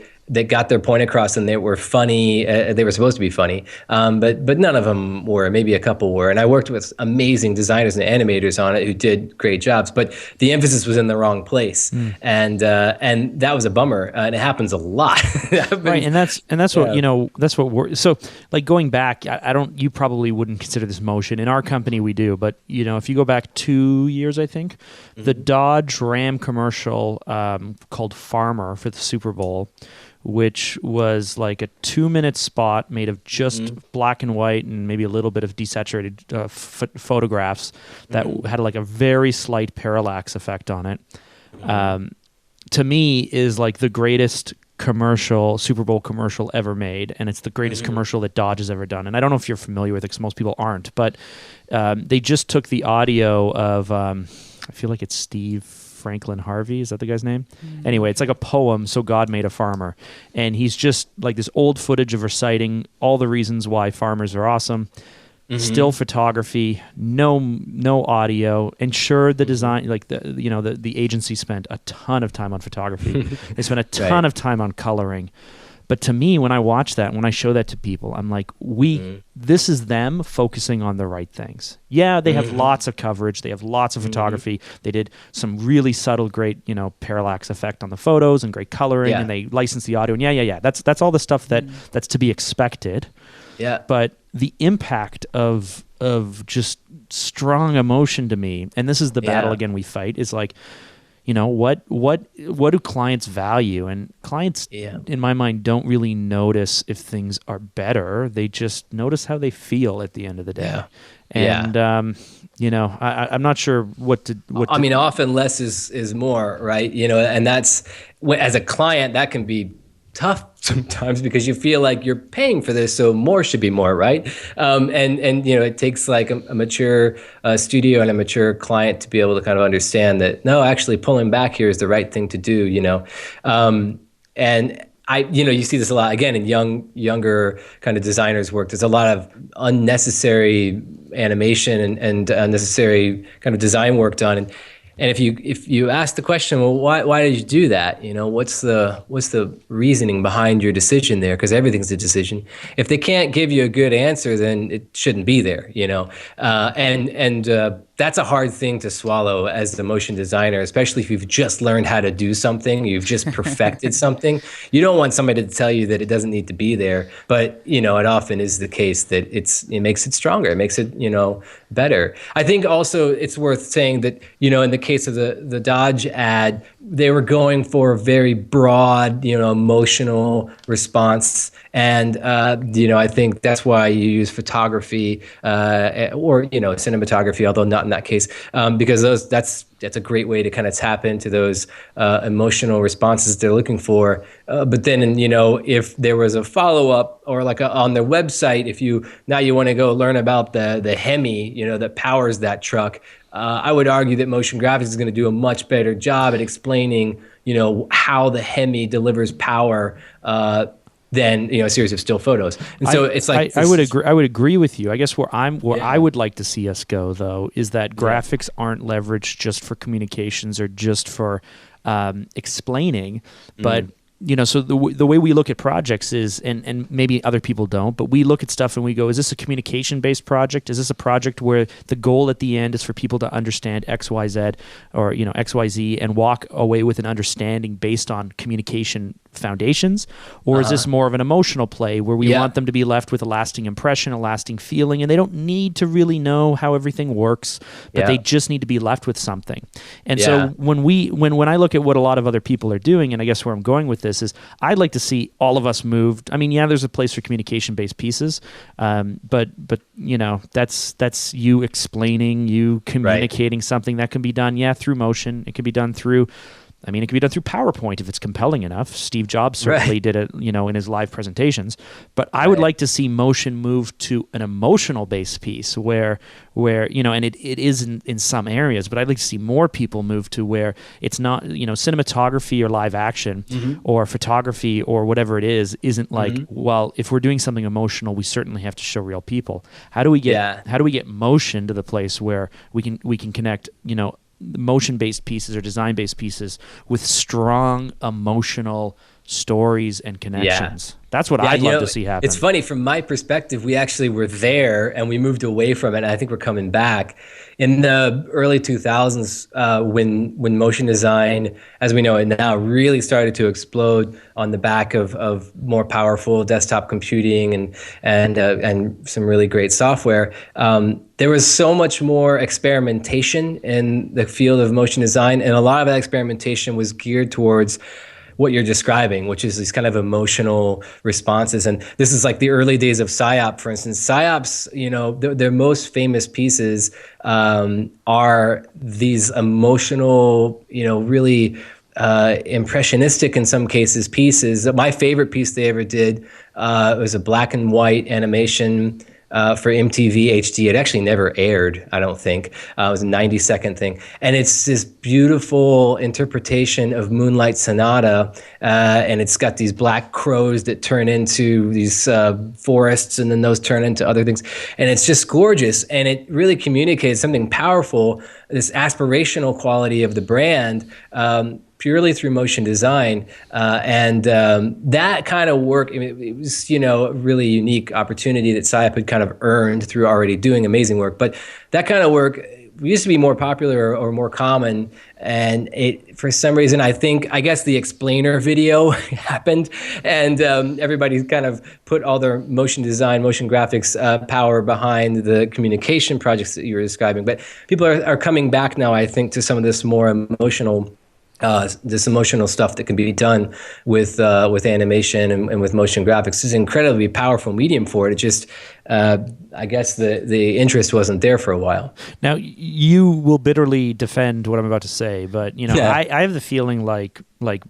got their point across and they were funny. They were supposed to be funny, but none of them were. Maybe a couple were. And I worked with amazing designers and animators on it who did great jobs, but the emphasis was in the wrong place. And that was a bummer. And it happens a lot. Right. And that's what, that's what we're, so like going back, you probably wouldn't consider this motion. In our company, we do, but if you go back 2 years, I think, the Dodge Ram commercial called Farmer for the Super Bowl, which was like a 2-minute spot made of just black and white and maybe a little bit of desaturated photographs that had like a very slight parallax effect on it. To me is like the greatest Super Bowl commercial ever made, and it's the greatest commercial that Dodge has ever done. And I don't know if you're familiar with it because most people aren't, but they just took the audio of, I feel like it's Steve Franklin Harvey, is that the guy's name? Anyway, it's like a poem, So God Made a Farmer. And he's just like this old footage of reciting all the reasons why farmers are awesome. Still photography, no audio. And sure, the design, like the agency spent a ton of time on photography. They spent a ton of time on coloring. But to me, when I watch that, when I show that to people, I'm like, this is them focusing on the right things. Yeah, they have lots of coverage. They have lots of photography. They did some really subtle, great, parallax effect on the photos and great coloring, and they licensed the audio. And that's all the stuff that's to be expected. Yeah. But the impact of just strong emotion to me, and this is the battle again we fight, is like, what do clients value? And clients, in my mind, don't really notice if things are better. They just notice how they feel at the end of the day. And I'm not sure what to. I mean, often less is more, right? And that's as a client that can be tough sometimes because you feel like you're paying for this, so more should be more, right? And it takes like a mature studio and a mature client to be able to kind of understand that no, actually pulling back here is the right thing to do, and you see this a lot again in younger kind of designers' work. There's a lot of unnecessary animation and unnecessary kind of design work done. And if you ask the question, well, why did you do that? What's the reasoning behind your decision there? Because everything's a decision. If they can't give you a good answer, then it shouldn't be there. That's a hard thing to swallow as the motion designer, especially if you've just learned how to do something, you've just perfected something. You don't want somebody to tell you that it doesn't need to be there, but it often is the case that it makes it stronger, it makes it better. I think also it's worth saying that in the case of the Dodge ad, they were going for a very broad emotional response, and I think that's why you use photography or cinematography, although not in that case, because that's a great way to kind of tap into those emotional responses they're looking for. But then, if there was a follow-up or like on their website, if you want to go learn about the Hemi, that powers that truck, I would argue that motion graphics is going to do a much better job at explaining, how the Hemi delivers power than a series of still photos. And so it's like I would agree with you. I guess where I would like to see us go though is that graphics aren't leveraged just for communications or just for explaining, but so the way we look at projects is, and maybe other people don't, but we look at stuff and we go, is this a communication-based project? Is this a project where the goal at the end is for people to understand X, Y, Z, or X, Y, Z, and walk away with an understanding based on communication foundations? Or is this more of an emotional play where we want them to be left with a lasting impression, a lasting feeling, and they don't need to really know how everything works, but they just need to be left with something. And so when I look at what a lot of other people are doing, and I guess where I'm going with this is I'd like to see all of us moved. I mean, there's a place for communication-based pieces, but that's you explaining, you communicating something that can be done, through motion. It can be done through PowerPoint if it's compelling enough. Steve Jobs certainly did it, in his live presentations. But I would like to see motion move to an emotional-based piece where and it is in some areas, but I'd like to see more people move to where it's not, cinematography or live action or photography or whatever it is, isn't like, well, if we're doing something emotional, we certainly have to show real people. How do we get motion to the place where we can connect, motion-based pieces or design-based pieces with strong emotional stories and connections? That's what I'd love to see happen. It's funny, from my perspective, we actually were there and we moved away from it, and I think we're coming back. In the early 2000s, when motion design, as we know it now, really started to explode on the back of more powerful desktop computing and some really great software, there was so much more experimentation in the field of motion design, and a lot of that experimentation was geared towards what you're describing, which is these kind of emotional responses. And this is like the early days of PSYOP, for instance. PSYOPs, their most famous pieces are these emotional, really impressionistic in some cases pieces. My favorite piece they ever did was a black and white animation for MTV HD. It actually never aired, I don't think. It was a 90-second thing. And it's this beautiful interpretation of Moonlight Sonata, and it's got these black crows that turn into these forests, and then those turn into other things. And it's just gorgeous, and it really communicates something powerful, this aspirational quality of the brand, purely through motion design, and that kind of work, it was, a really unique opportunity that PSYOP had kind of earned through already doing amazing work. But that kind of work used to be more popular or more common, and it, for some reason, I guess the explainer video happened, and everybody kind of put all their motion design, motion graphics power behind the communication projects that you were describing. But people are coming back now, I think, to some of this more emotional this emotional stuff that can be done with animation and with motion graphics. It's an incredibly powerful medium for it. It just, I guess the interest wasn't there for a while. Now, you will bitterly defend what I'm about to say, but I have the feeling like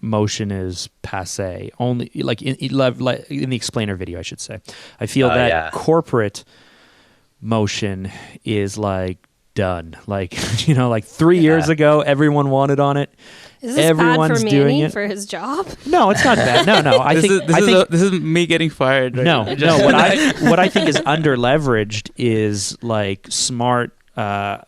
motion is passé. Only like in the explainer video, I should say. I feel that corporate motion is like done. Like 3 years ago, everyone wanted on it. Is this Everyone's bad for doing Manny it for his job? No, it's not bad. No. I think this is me getting fired. Right? No. What I think is under leveraged is like smart. I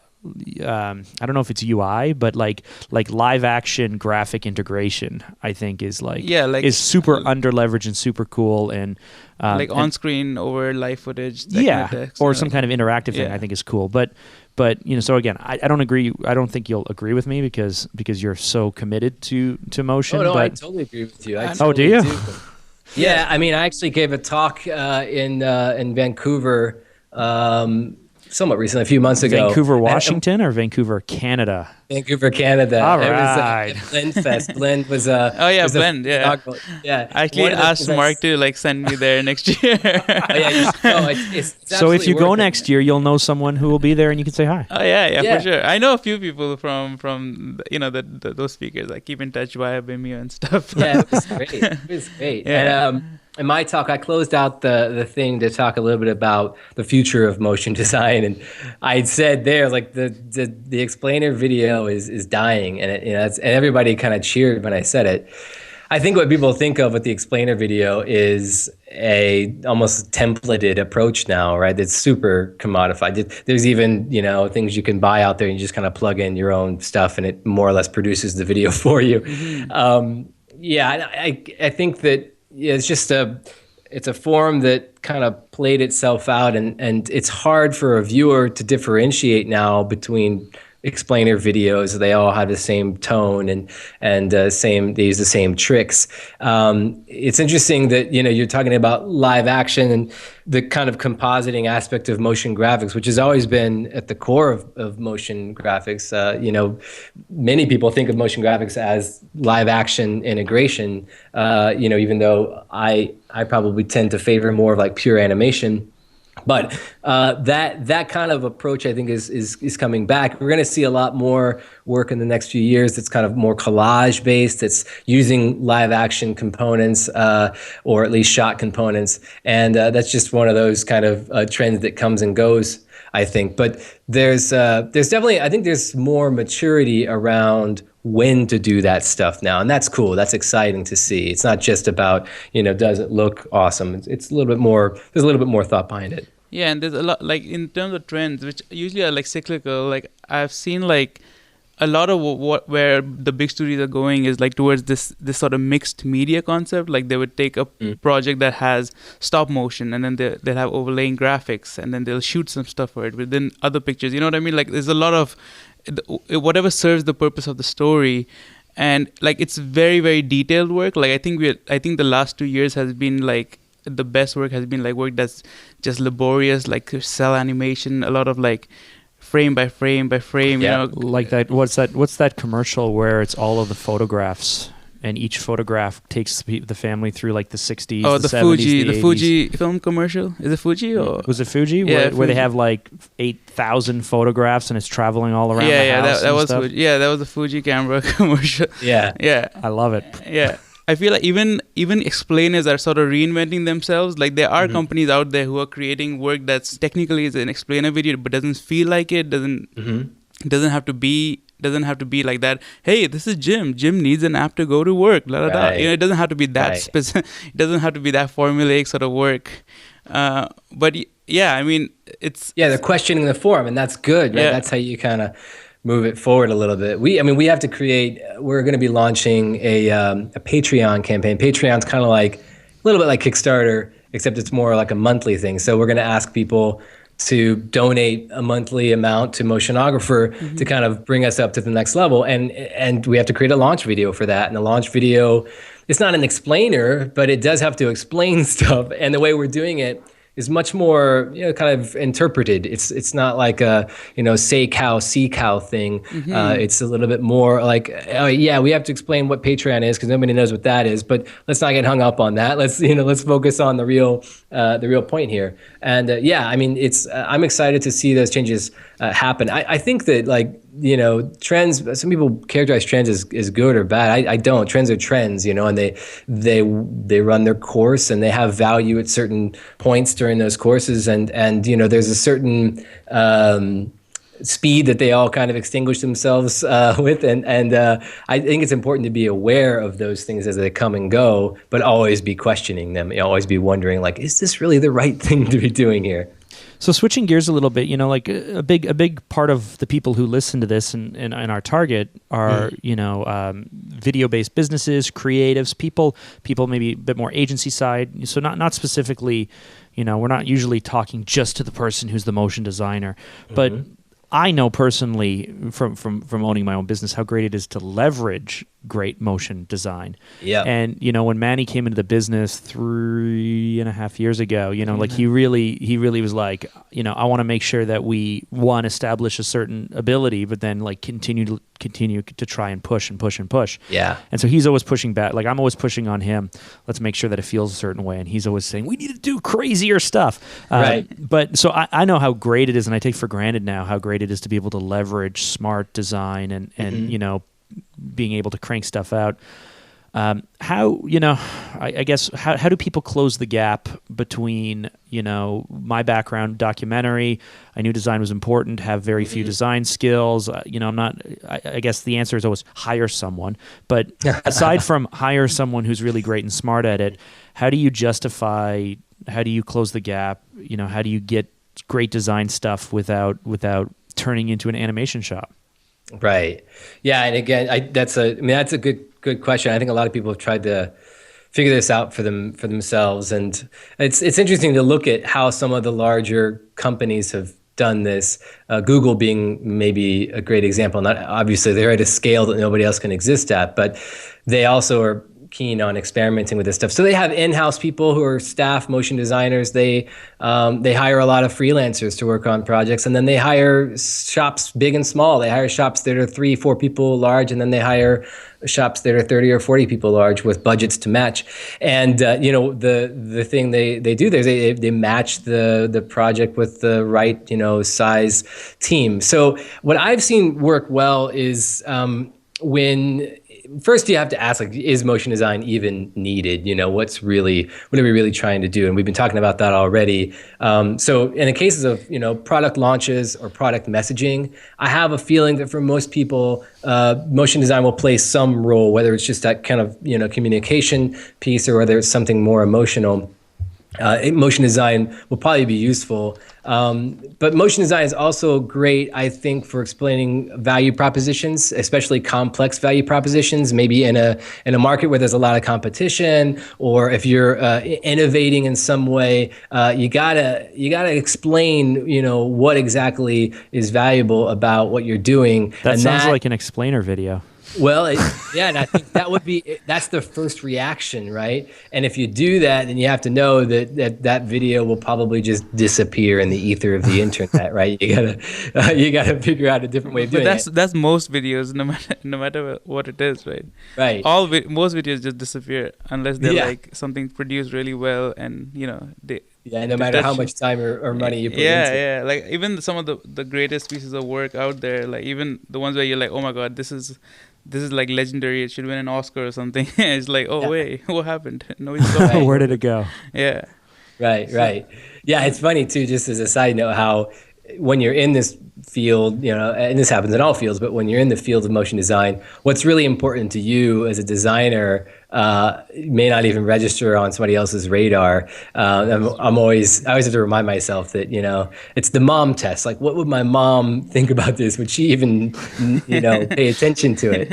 don't know if it's UI, but like live action graphic integration. I think is is super under leveraged and super cool and on screen over live footage. Or some kind of interactive thing. I think is cool, but so again, I don't agree. I don't think you'll agree with me because you're so committed to motion. Oh no, but I totally agree with you. Do you? Yeah, I mean, I actually gave a talk in Vancouver somewhat recently, a few months ago. Vancouver, Washington, or Vancouver, Canada? Vancouver, Canada. All right. It was a Blend Fest. Blend was Blend. Yeah. I actually asked Mark to send me there next year. You should go. It's so if you go it. next year, you'll know someone who will be there, and you can say hi. Oh yeah, for sure. I know a few people from those speakers. I keep in touch via Vimeo and stuff. Yeah, it was great. It was great. Yeah. And in my talk, I closed out the thing to talk a little bit about the future of motion design, and I said there like the explainer video is dying, and and everybody kind of cheered when I said it. I think what people think of with the explainer video is a almost templated approach now, right? It's super commodified. There's even things you can buy out there, and you just kind of plug in your own stuff, and it more or less produces the video for you. Mm-hmm. I think that. It's just it's a form that kind of played itself out, and it's hard for a viewer to differentiate now between explainer videos. They all have the same tone and they use the same tricks. It's interesting that you're talking about live action and the kind of compositing aspect of motion graphics, which has always been at the core of motion graphics. Many people think of motion graphics as live action integration. Even though I probably tend to favor more of like pure animation. But that kind of approach, I think, is coming back. We're going to see a lot more work in the next few years that's kind of more collage-based, that's using live-action components or at least shot components. And that's just one of those kind of trends that comes and goes, I think. But there's definitely, I think there's more maturity around when to do that stuff now, and that's cool. That's exciting to see. It's not just about does it look awesome. It's a little bit more. There's a little bit more thought behind it. Yeah, and there's a lot in terms of trends, which usually are cyclical. I've seen a lot of where the big studios are going is towards this sort of mixed media concept. They would take a project that has stop motion, and then they'll have overlaying graphics, and then they'll shoot some stuff for it within other pictures. You know what I mean? There's a lot of whatever serves the purpose of the story, and it's very, very detailed work. I think the last 2 years has been the best work has been work that's just laborious, cell animation, a lot of frame by frame by frame. Like that. What's that commercial where it's all of the photographs? And each photograph takes the family through the 60s, the 70s, the Fuji film commercial. Is it Fuji or was it Fuji? Yeah, where they have 8,000 photographs and it's traveling all around the house. That was Fuji. Yeah, that was the Fuji camera commercial. Yeah, I love it. Yeah, I feel even explainers are sort of reinventing themselves. There are companies out there who are creating work that's technically is an explainer video, but doesn't feel like it. Doesn't have to be. Doesn't have to be like that. Hey, this is Jim. Jim needs an app to go to work. Blah, blah, blah. It doesn't have to be that specific. It doesn't have to be that formulaic sort of work. But yeah, I mean, it's they're questioning the form, and that's good. Right? Yeah. That's how you kind of move it forward a little bit. We have to create. We're going to be launching a Patreon campaign. Patreon's kind of a little bit like Kickstarter, except it's more like a monthly thing. So we're going to ask people to donate a monthly amount to Motionographer to kind of bring us up to the next level. And we have to create a launch video for that. And the launch video, it's not an explainer, but it does have to explain stuff. And the way we're doing it is much more, kind of interpreted. It's not like a, say cow, see cow thing. It's a little bit more like, oh yeah, we have to explain what Patreon is because nobody knows what that is, but let's not get hung up on that. Let's focus on the real point here. And I'm excited to see those changes happen. I think that trends, some people characterize trends as good or bad. I don't. Trends are trends, and they run their course and they have value at certain points during those courses. And there's a certain speed that they all kind of extinguish themselves with. And I think it's important to be aware of those things as they come and go, but always be questioning them. Always be wondering, is this really the right thing to be doing here? So switching gears a little bit, a big part of the people who listen to this and our target are, video-based businesses, creatives, people maybe a bit more agency side. So not specifically, we're not usually talking just to the person who's the motion designer, but I know personally from owning my own business how great it is to leverage great motion design. Yeah. And when Manny came into the business 3.5 years ago, he really was like, I want to make sure that we establish a certain ability, but then continue to try and push and push and push. Yeah. And so he's always pushing back. I'm always pushing on him. Let's make sure that it feels a certain way. And he's always saying, we need to do crazier stuff. Right. But so I know how great it is, and I take for granted now how great it is to be able to leverage smart design and being able to crank stuff out. How do people close the gap between, my background, documentary, I knew design was important, have very few design skills. I guess the answer is always hire someone. But aside from hire someone who's really great and smart at it, how do you close the gap? How do you get great design stuff without turning into an animation shop? Right. Yeah. And again, that's a good question. I think a lot of people have tried to figure this out for themselves. And it's interesting to look at how some of the larger companies have done this. Google being maybe a great example. Not obviously they're at a scale that nobody else can exist at, but they also are keen on experimenting with this stuff. So they have in-house people who are staff motion designers. They hire a lot of freelancers to work on projects, and then they hire shops big and small. They hire shops that are 3-4 people large, and then they hire shops that are 30 or 40 people large with budgets to match. And the thing they do there is they match the project with the right size team. So what I've seen work well is when first you have to ask, is motion design even needed? What are we really trying to do? And we've been talking about that already. So in the cases of, product launches or product messaging, I have a feeling that for most people, motion design will play some role, whether it's just that kind of, communication piece or whether it's something more emotional. Motion design will probably be useful. But motion design is also great, I think, for explaining value propositions, especially complex value propositions, maybe in a market where there's a lot of competition, or if you're innovating in some way, you gotta explain, what exactly is valuable about what you're doing. That sounds like an explainer video. Well, and I think that's the first reaction, right? And if you do that, then you have to know that video will probably just disappear in the ether of the internet, right? You gotta figure out a different way of doing it. That's most videos, no matter what it is, right? Right. Most videos just disappear unless they're something produced really well, and they. Yeah, no matter how much time or money you put into it. Yeah. Even some of the greatest pieces of work out there, even the ones where you're like, oh my God, this is like legendary. It should win an Oscar or something. It's like, wait, what happened? No, it's so where did it go? Yeah. Right. Yeah, it's funny too, just as a side note, how when you're in this field, and this happens in all fields, but when you're in the field of motion design, what's really important to you as a designer may not even register on somebody else's radar. I always have to remind myself that, it's the mom test. Like, what would my mom think about this? Would she even, pay attention to it,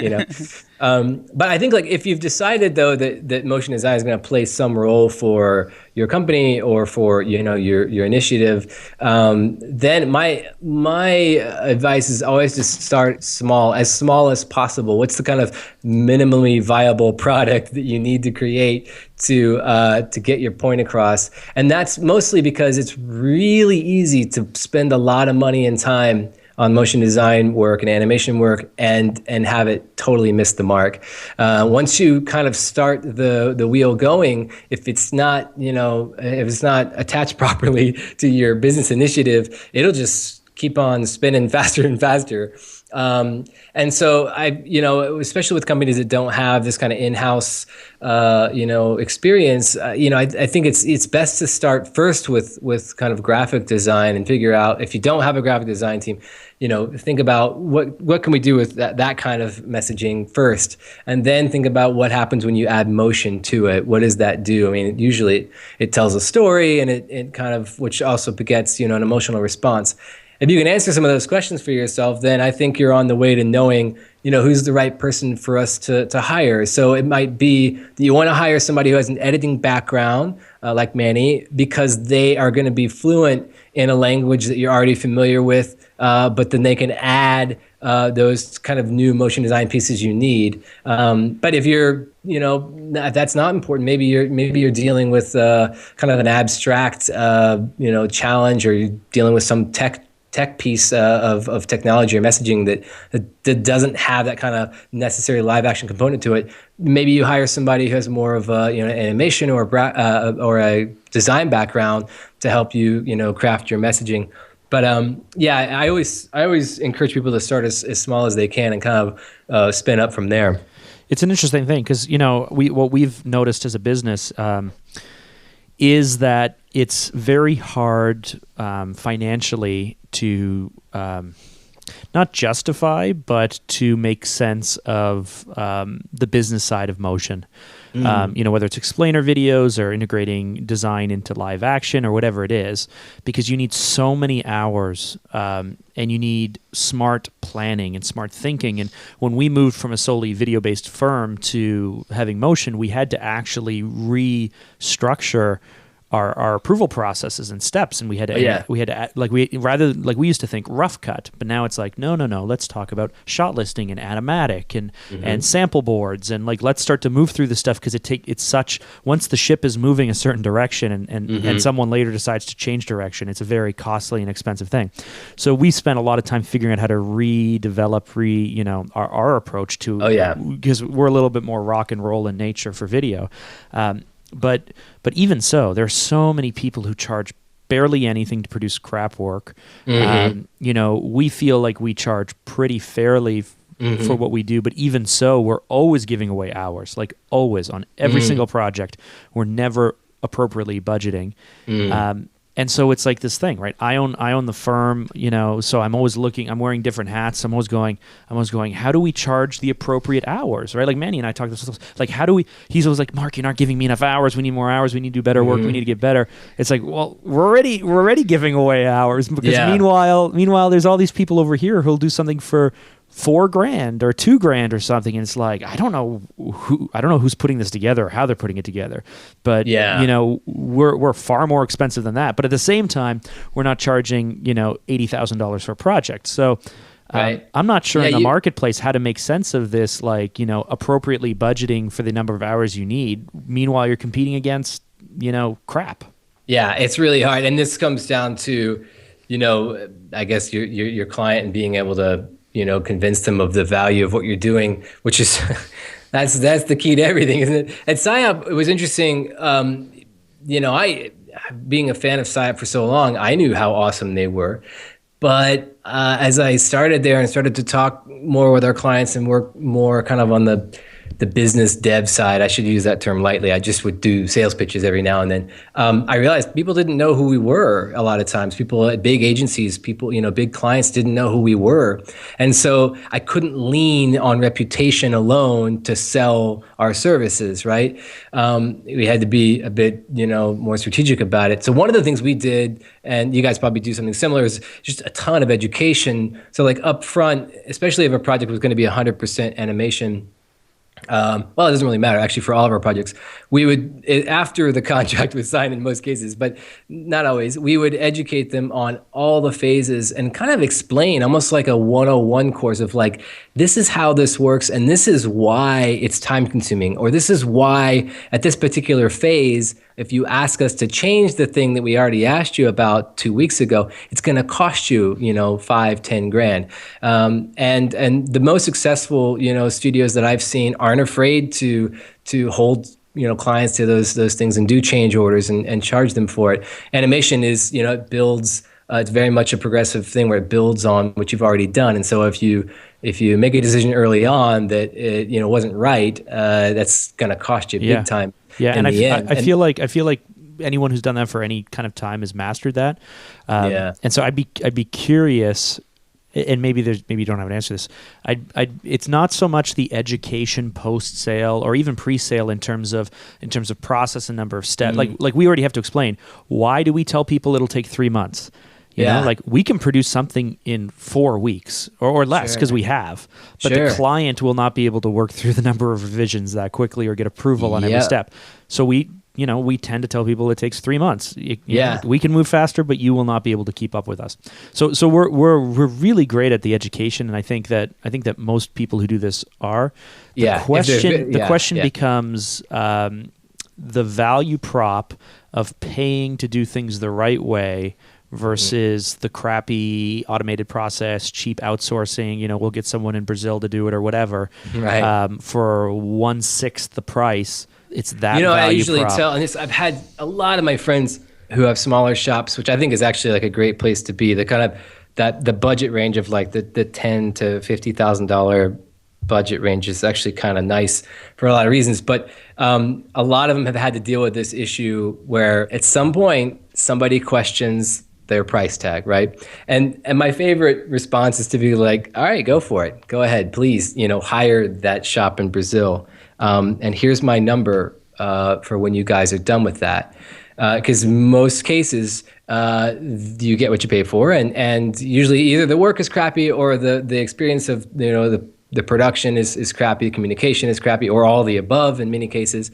But I think if you've decided though that motion design is going to play some role for your company or for your initiative, then my advice is always to start small as possible. What's the kind of minimally viable product that you need to create to get your point across? And that's mostly because it's really easy to spend a lot of money and time on motion design work and animation work and have it totally miss the mark. Once you kind of start the wheel going, if it's not attached properly to your business initiative, it'll just keep on spinning faster and faster. And so especially with companies that don't have this kind of in-house, experience, I think it's best to start first with kind of graphic design and figure out, if you don't have a graphic design team, think about what can we do with that kind of messaging first, and then think about what happens when you add motion to it. What does that do? I mean, usually it tells a story, and it kind of, which also begets, an emotional response. If you can answer some of those questions for yourself, then I think you're on the way to knowing, who's the right person for us to hire. So it might be that you want to hire somebody who has an editing background, like Manny, because they are going to be fluent in a language that you're already familiar with, but then they can add those kind of new motion design pieces you need. But if you're, if that's not important, maybe you're dealing with kind of an abstract, challenge, or you're dealing with some tech piece of technology or messaging that doesn't have that kind of necessary live action component to it. Maybe you hire somebody who has more of a animation or a design background to help you craft your messaging. But I always encourage people to start as small as they can and kind of spin up from there. It's an interesting thing because what we've noticed as a business is that it's very hard financially to not justify, but to make sense of the business side of motion. Whether it's explainer videos or integrating design into live action or whatever it is, because you need so many hours and you need smart planning and smart thinking. And when we moved from a solely video-based firm to having motion, we had to actually restructure our approval processes and steps, and we had to we used to think rough cut, but now it's like no, let's talk about shot listing and animatic and sample boards, and let's start to move through the stuff, because it's such, once the ship is moving a certain direction and someone later decides to change direction, it's a very costly and expensive thing. So we spent a lot of time figuring out how to redevelop our approach to, because we're a little bit more rock and roll in nature for video. But even so, there are so many people who charge barely anything to produce crap work. We feel like we charge pretty fairly for what we do, but even so, we're always giving away hours, always on every single project. We're never appropriately budgeting. And so it's like this thing, right? I own the firm, so I'm always looking, I'm wearing different hats. I'm always going, how do we charge the appropriate hours, right? Like Manny and I talk this, he's always like, Mark, you're not giving me enough hours. We need more hours. We need to do better work. We need to get better. It's like, well, we're already giving away hours, because meanwhile, there's all these people over here who'll do something for $4,000 or $2,000 or something, and it's like, I don't know who's putting this together or how they're putting it together, but we're far more expensive than that. But at the same time, we're not charging $80,000 for a project. So I'm not sure in the marketplace how to make sense of this, appropriately budgeting for the number of hours you need. Meanwhile, you're competing against crap. Yeah, it's really hard, and this comes down to I guess your client and being able to convince them of the value of what you're doing, which is that's the key to everything, isn't it? At SciOp, it was interesting. I, being a fan of SciOp for so long, I knew how awesome they were. But as I started there and started to talk more with our clients and work more kind of on the business dev side, I should use that term lightly. I just would do sales pitches every now and then. I realized people didn't know who we were a lot of times. People at big agencies, big clients didn't know who we were. And so I couldn't lean on reputation alone to sell our services, right? We had to be a bit, more strategic about it. So one of the things we did, and you guys probably do something similar, is just a ton of education. So up front, especially if a project was going to be 100% animation, Well, it doesn't really matter, actually, for all of our projects. We would, after the contract was signed in most cases, but not always, we would educate them on all the phases and kind of explain, almost like a 101 course of like, this is how this works, and this is why it's time consuming, or this is why at this particular phase, if you ask us to change the thing that we already asked you about 2 weeks ago, it's going to cost you, $5-10 grand. And the most successful, studios that I've seen aren't afraid to hold clients to those things and do change orders and charge them for it. Animation is, it builds. It's very much a progressive thing where it builds on what you've already done. And so if you make a decision early on that it wasn't right, that's going to cost you big time. Yeah, and I feel like anyone who's done that for any kind of time has mastered that. And so I'd be curious, and maybe you don't have an answer to this. It's not so much the education post sale or even pre sale in terms of process and number of steps. Like we already have to explain, why do we tell people it'll take 3 months? You know, like we can produce something in 4 weeks or less because we have, but the client will not be able to work through the number of revisions that quickly or get approval on every step. So we tend to tell people it takes 3 months. We can move faster, but you will not be able to keep up with us. So we're really great at the education, and I think that most people who do this are. The question becomes the value prop of paying to do things the right way versus the crappy automated process, cheap outsourcing. We'll get someone in Brazil to do it or whatever for 1/6 the price. It's that value I usually prop. tell, and I've had a lot of my friends who have smaller shops, which I think is actually like a great place to be. The kind of the budget range of like the $10,000 to $50,000 budget range is actually kind of nice for a lot of reasons. But a lot of them have had to deal with this issue where at some point somebody questions their price tag, right? And my favorite response is to be like, all right, go for it. Go ahead, please, hire that shop in Brazil. And here's my number for when you guys are done with that. Because most cases, you get what you pay for. And usually either the work is crappy or the experience of, the production is crappy, the communication is crappy, or all the above in many cases.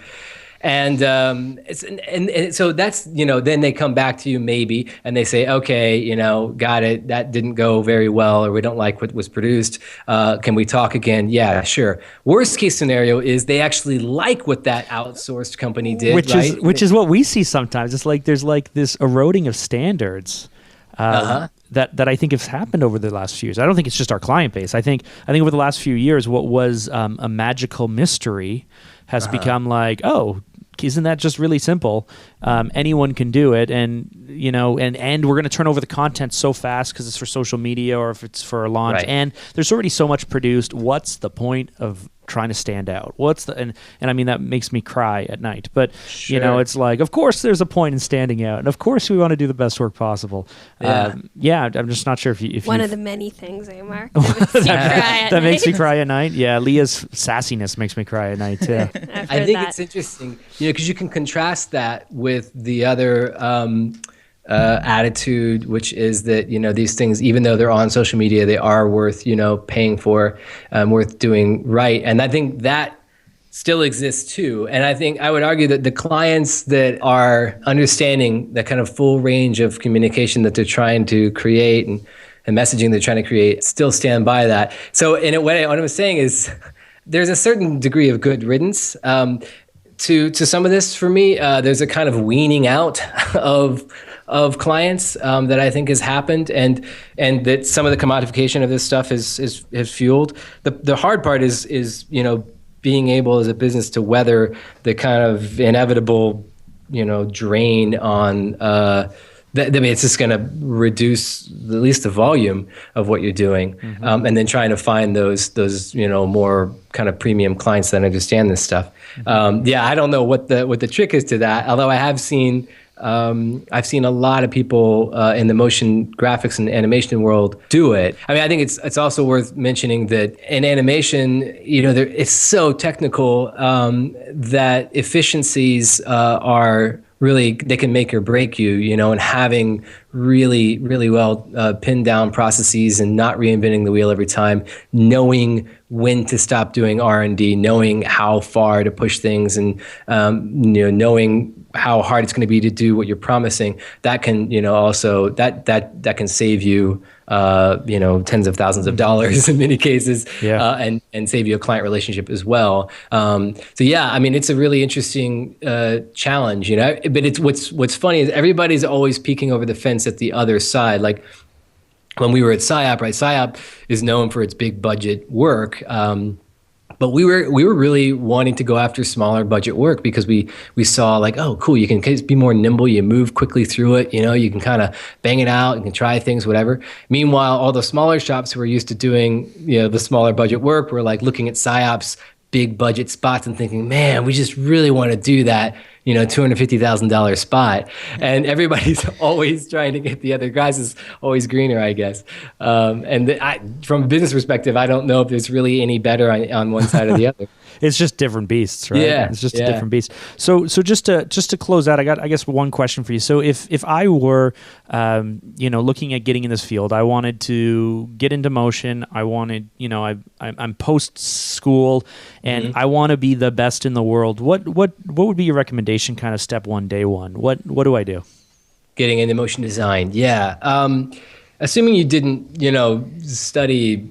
And so that's, then they come back to you maybe and they say, okay, got it. That didn't go very well, or we don't like what was produced. Can we talk again? Yeah, sure. Worst case scenario is they actually like what that outsourced company did, which is what we see sometimes. It's like there's like this eroding of standards. That I think has happened over the last few years. I don't think it's just our client base. I think over the last few years, what was a magical mystery has become like, oh, isn't that just really simple? Anyone can do it, and and we're going to turn over the content so fast because it's for social media or if it's for a launch, and there's already so much produced. What's the point of trying to stand out? And I mean, that makes me cry at night, but it's like, of course there's a point in standing out, and of course we want to do the best work possible. I'm just not sure if one of the many things, Mark, that makes me cry at night. Leah's sassiness makes me cry at night too. I think it's interesting, because you can contrast that with the other attitude, which is that these things, even though they're on social media, they are worth paying for, worth doing right. And I think that still exists too. And I think I would argue that the clients that are understanding the kind of full range of communication that they're trying to create and messaging they're trying to create still stand by that. So in a way, what I'm saying is there's a certain degree of good riddance to some of this for me. There's a kind of weaning out of clients that I think has happened, and that some of the commodification of this stuff has fueled. The hard part is being able as a business to weather the kind of inevitable drain on it's just going to reduce at least the volume of what you're doing, and then trying to find those more kind of premium clients that understand this stuff. I don't know what the trick is to that, although I have seen I've seen a lot of people in the motion graphics and animation world do it. I mean, I think it's also worth mentioning that in animation, it's so technical that efficiencies are really, they can make or break you, and having really, really well pinned down processes and not reinventing the wheel every time, knowing when to stop doing R&D, knowing how far to push things, and knowing how hard it's going to be to do what you're promising. That can also that can save you tens of thousands of dollars in many cases, and save you a client relationship as well. So yeah, I mean, it's a really interesting challenge, but it's what's funny is everybody's always peeking over the fence at the other side. Like when we were at SciOp, right? SciOp is known for its big budget work. But we were really wanting to go after smaller budget work because we saw like, oh, cool, you can be more nimble, you move quickly through it, you can kind of bang it out, you can try things, whatever. Meanwhile, all the smaller shops who were used to doing, the smaller budget work were like looking at SciOp's big budget spots and thinking, man, we just really want to do that, $250,000 spot. And everybody's always trying to get the other grass is always greener, I guess. From a business perspective, I don't know if there's really any better on one side or the other. It's just different beasts, right? Yeah, it's just a different beast. So just to close out, I guess one question for you. So if I were, looking at getting in this field, I wanted to get into motion. I wanted, I'm post school, and I want to be the best in the world. What would be your recommendation? Kind of step one, day one. What do I do? Getting into motion design, yeah. Assuming you didn't, study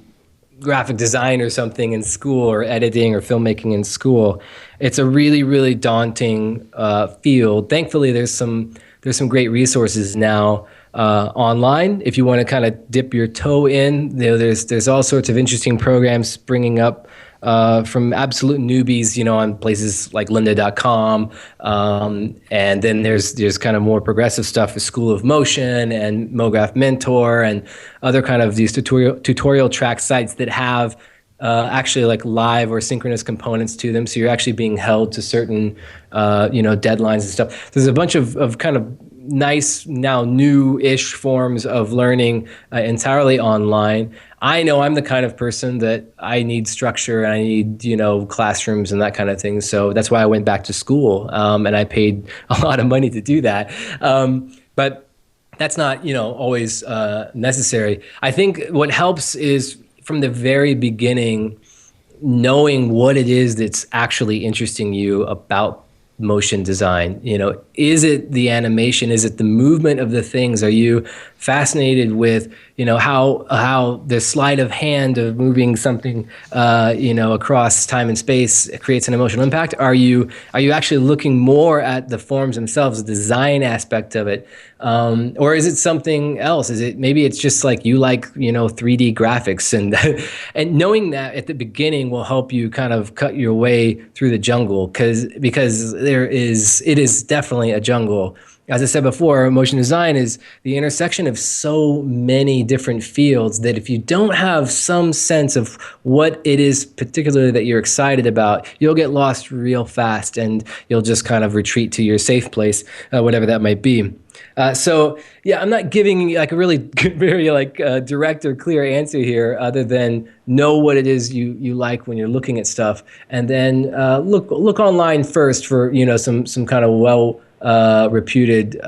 graphic design or something in school, or editing or filmmaking in school, it's a really, really daunting field. Thankfully, there's some great resources now online if you want to kind of dip your toe in. There's all sorts of interesting programs springing up from absolute newbies, on places like lynda.com. And then there's kind of more progressive stuff, the School of Motion and MoGraph Mentor and other kind of these tutorial track sites that have actually like live or synchronous components to them. So you're actually being held to certain, deadlines and stuff. There's a bunch of kind of nice, now new-ish forms of learning entirely online. I know I'm the kind of person that I need structure and I need, classrooms and that kind of thing. So that's why I went back to school, and I paid a lot of money to do that. But that's not, always necessary. I think what helps is from the very beginning, knowing what it is that's actually interesting you about motion design. Is it the animation? Is it the movement of the things? Are you fascinated with, how the sleight of hand of moving something, across time and space creates an emotional impact? Are you actually looking more at the forms themselves, the design aspect of it? Or is it something else? Maybe it's just like you like, 3D graphics, and knowing that at the beginning will help you kind of cut your way through the jungle, because it is definitely a jungle. As I said before, motion design is the intersection of so many different fields that if you don't have some sense of what it is particularly that you're excited about, you'll get lost real fast and you'll just kind of retreat to your safe place, whatever that might be. So yeah, I'm not giving like a really very direct or clear answer here, other than know what it is you like when you're looking at stuff, and then look online first for some kind of reputed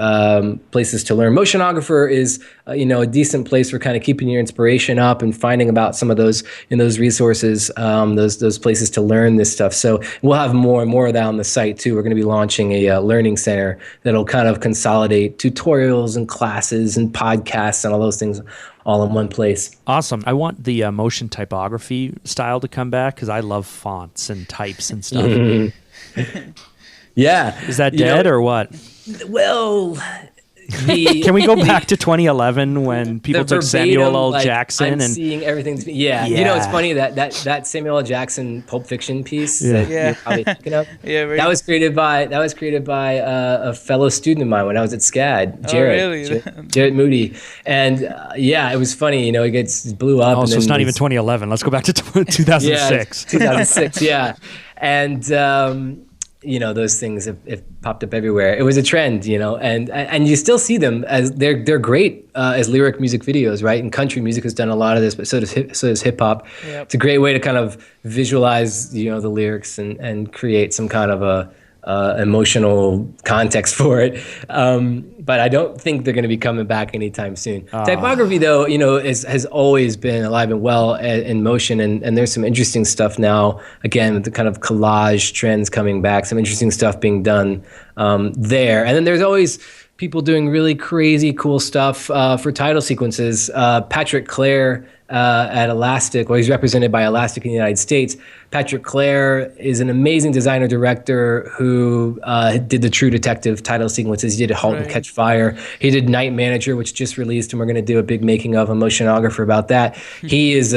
places to learn. Motionographer is a decent place for kind of keeping your inspiration up and finding about some of those resources, those places to learn this stuff. So we'll have more and more of that on the site too. We're going to be launching a learning center that'll kind of consolidate tutorials and classes and podcasts and all those things all in one place. Awesome. I want the motion typography style to come back because I love fonts and types and stuff. Yeah. Is that dead or what? Well, can we go back to 2011 when people took Samuel L. Jackson and seeing everything? Yeah. It's funny that Samuel L. Jackson Pulp Fiction piece that you're probably thinking of. That was created by a fellow student of mine when I was at SCAD, Jarrett Moody, and it was funny. It blew up. Oh, so it's not even 2011. Let's go back to 2006. 2006. Yeah, and. Those things have popped up everywhere. It was a trend, and you still see them as they're great as lyric music videos, right? And country music has done a lot of this, but so does hip hop. Yep. It's a great way to kind of visualize, the lyrics and create some kind of emotional context for it. But I don't think they're going to be coming back anytime soon. Typography, though, has always been alive and well in motion, and there's some interesting stuff now. Again, with the kind of collage trends coming back, some interesting stuff being done there. And then there's always people doing really crazy cool stuff for title sequences. Patrick Clare at Elastic, he's represented by Elastic in the United States. Patrick Clare is an amazing designer director who did the True Detective title sequences. He did Halt and Catch Fire. He did Night Manager, which just released, and we're going to do a big making of a Motionographer about that. He is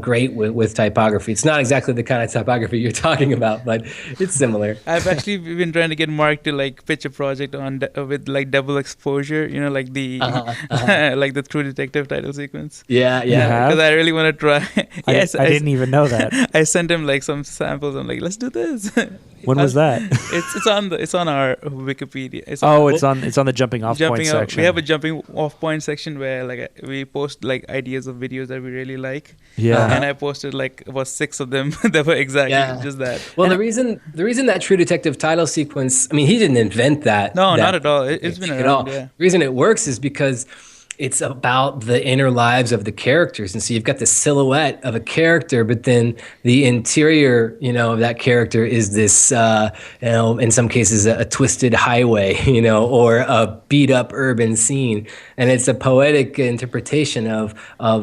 great with typography. It's not exactly the kind of typography you're talking about, but it's similar. I've actually been trying to get Mark to pitch a project on with double exposure, like the like the True Detective title sequence. Yeah. Because I really want to try. Yes, I didn't even know that. I sent him some samples. I'm like, let's do this. When was that? It's on our Wikipedia. It's on the jumping off point section. We have a jumping off point section where we post ideas of videos that we really like. Yeah. And I posted about 6 of them that were exactly just that. Well, the reason that True Detective title sequence, he didn't invent that. No, not at all. It's been around. Yeah. The reason it works is because it's about the inner lives of the characters. And so you've got the silhouette of a character, but then the interior, of that character is this, in some cases, a twisted highway, or a beat up urban scene. And it's a poetic interpretation of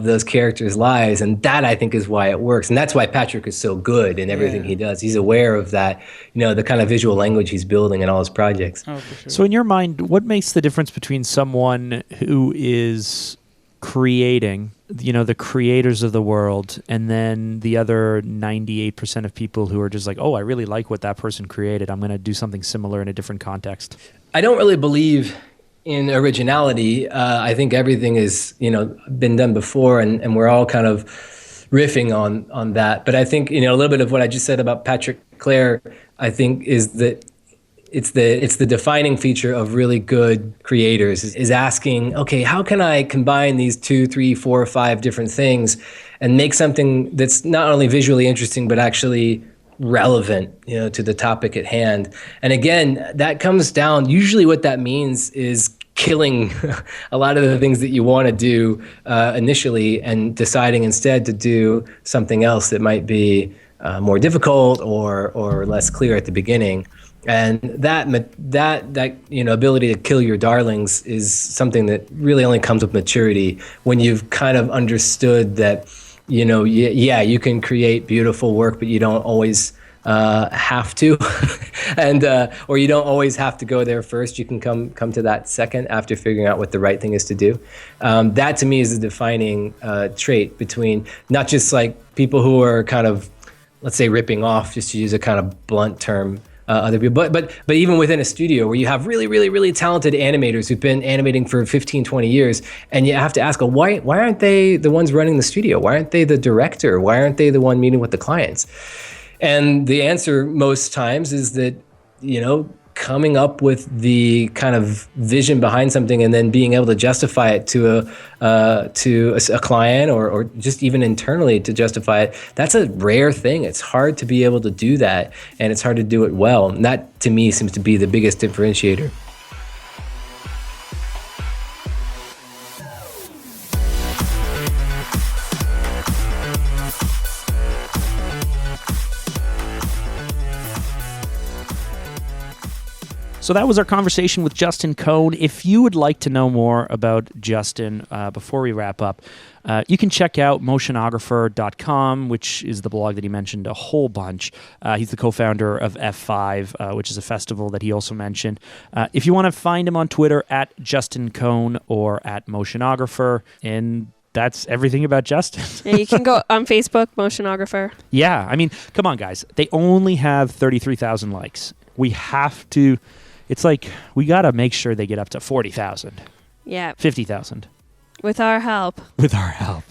those characters' lives. And that, I think, is why it works. And that's why Patrick is so good in everything he does. He's aware of that, the kind of visual language he's building in all his projects. Oh, for sure. So in your mind, what makes the difference between someone who is creating, the creators of the world, and then the other 98% of people who are just like, oh, I really like what that person created, I'm going to do something similar in a different context? I don't really believe in originality. I think everything is, been done before, and we're all kind of riffing on that. But I think, a little bit of what I just said about Patrick Clare, I think, is that it's the defining feature of really good creators is asking, okay, how can I combine these 2, 3, 4, 5 different things and make something that's not only visually interesting, but actually relevant, to the topic at hand. And again, that comes down, usually what that means is killing a lot of the things that you want to do initially and deciding instead to do something else that might be more difficult or less clear at the beginning. And that ability to kill your darlings is something that really only comes with maturity when you've kind of understood that, you can create beautiful work, but you don't always have to, and or you don't always have to go there first. You can come to that second after figuring out what the right thing is to do. That to me is the defining trait between not just people who are kind of, let's say, ripping off, just to use a kind of blunt term, other people, but even within a studio where you have really, really, really talented animators who've been animating for 15, 20 years, and you have to ask, well, why aren't they the ones running the studio? Why aren't they the director? Why aren't they the one meeting with the clients? And the answer most times is that, coming up with the kind of vision behind something and then being able to justify it to a client or just even internally to justify it, that's a rare thing. It's hard to be able to do that, and it's hard to do it well. And that, to me, seems to be the biggest differentiator. So that was our conversation with Justin Cohn. If you would like to know more about Justin, before we wrap up, you can check out Motionographer.com, which is the blog that he mentioned a whole bunch. He's the co-founder of F5, which is a festival that he also mentioned. If you want to find him on Twitter, at Justin Cohn or at Motionographer, and that's everything about Justin. Yeah, you can go on Facebook, Motionographer. Yeah, come on, guys. They only have 33,000 likes. We have to... It's we got to make sure they get up to 40,000. Yeah. 50,000. With our help. With our help.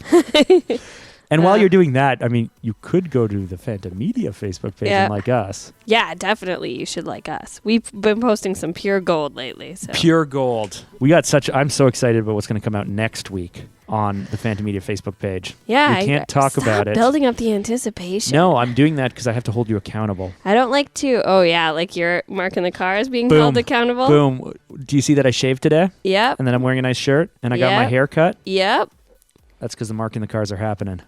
And while you're doing that, I mean, you could go to the Phantomedia Facebook page and like us. Yeah, definitely. You should like us. We've been posting some pure gold lately. So. Pure gold. I'm so excited about what's going to come out next week on the Phantomedia Facebook page. Yeah. We can't talk about it. Building up the anticipation. No, I'm doing that because I have to hold you accountable. I don't like to. Oh, yeah. Like you're marking the cars being held accountable. Boom. Do you see that I shaved today? Yep. And then I'm wearing a nice shirt and I got my hair cut? Yep. That's because the marking the cars are happening.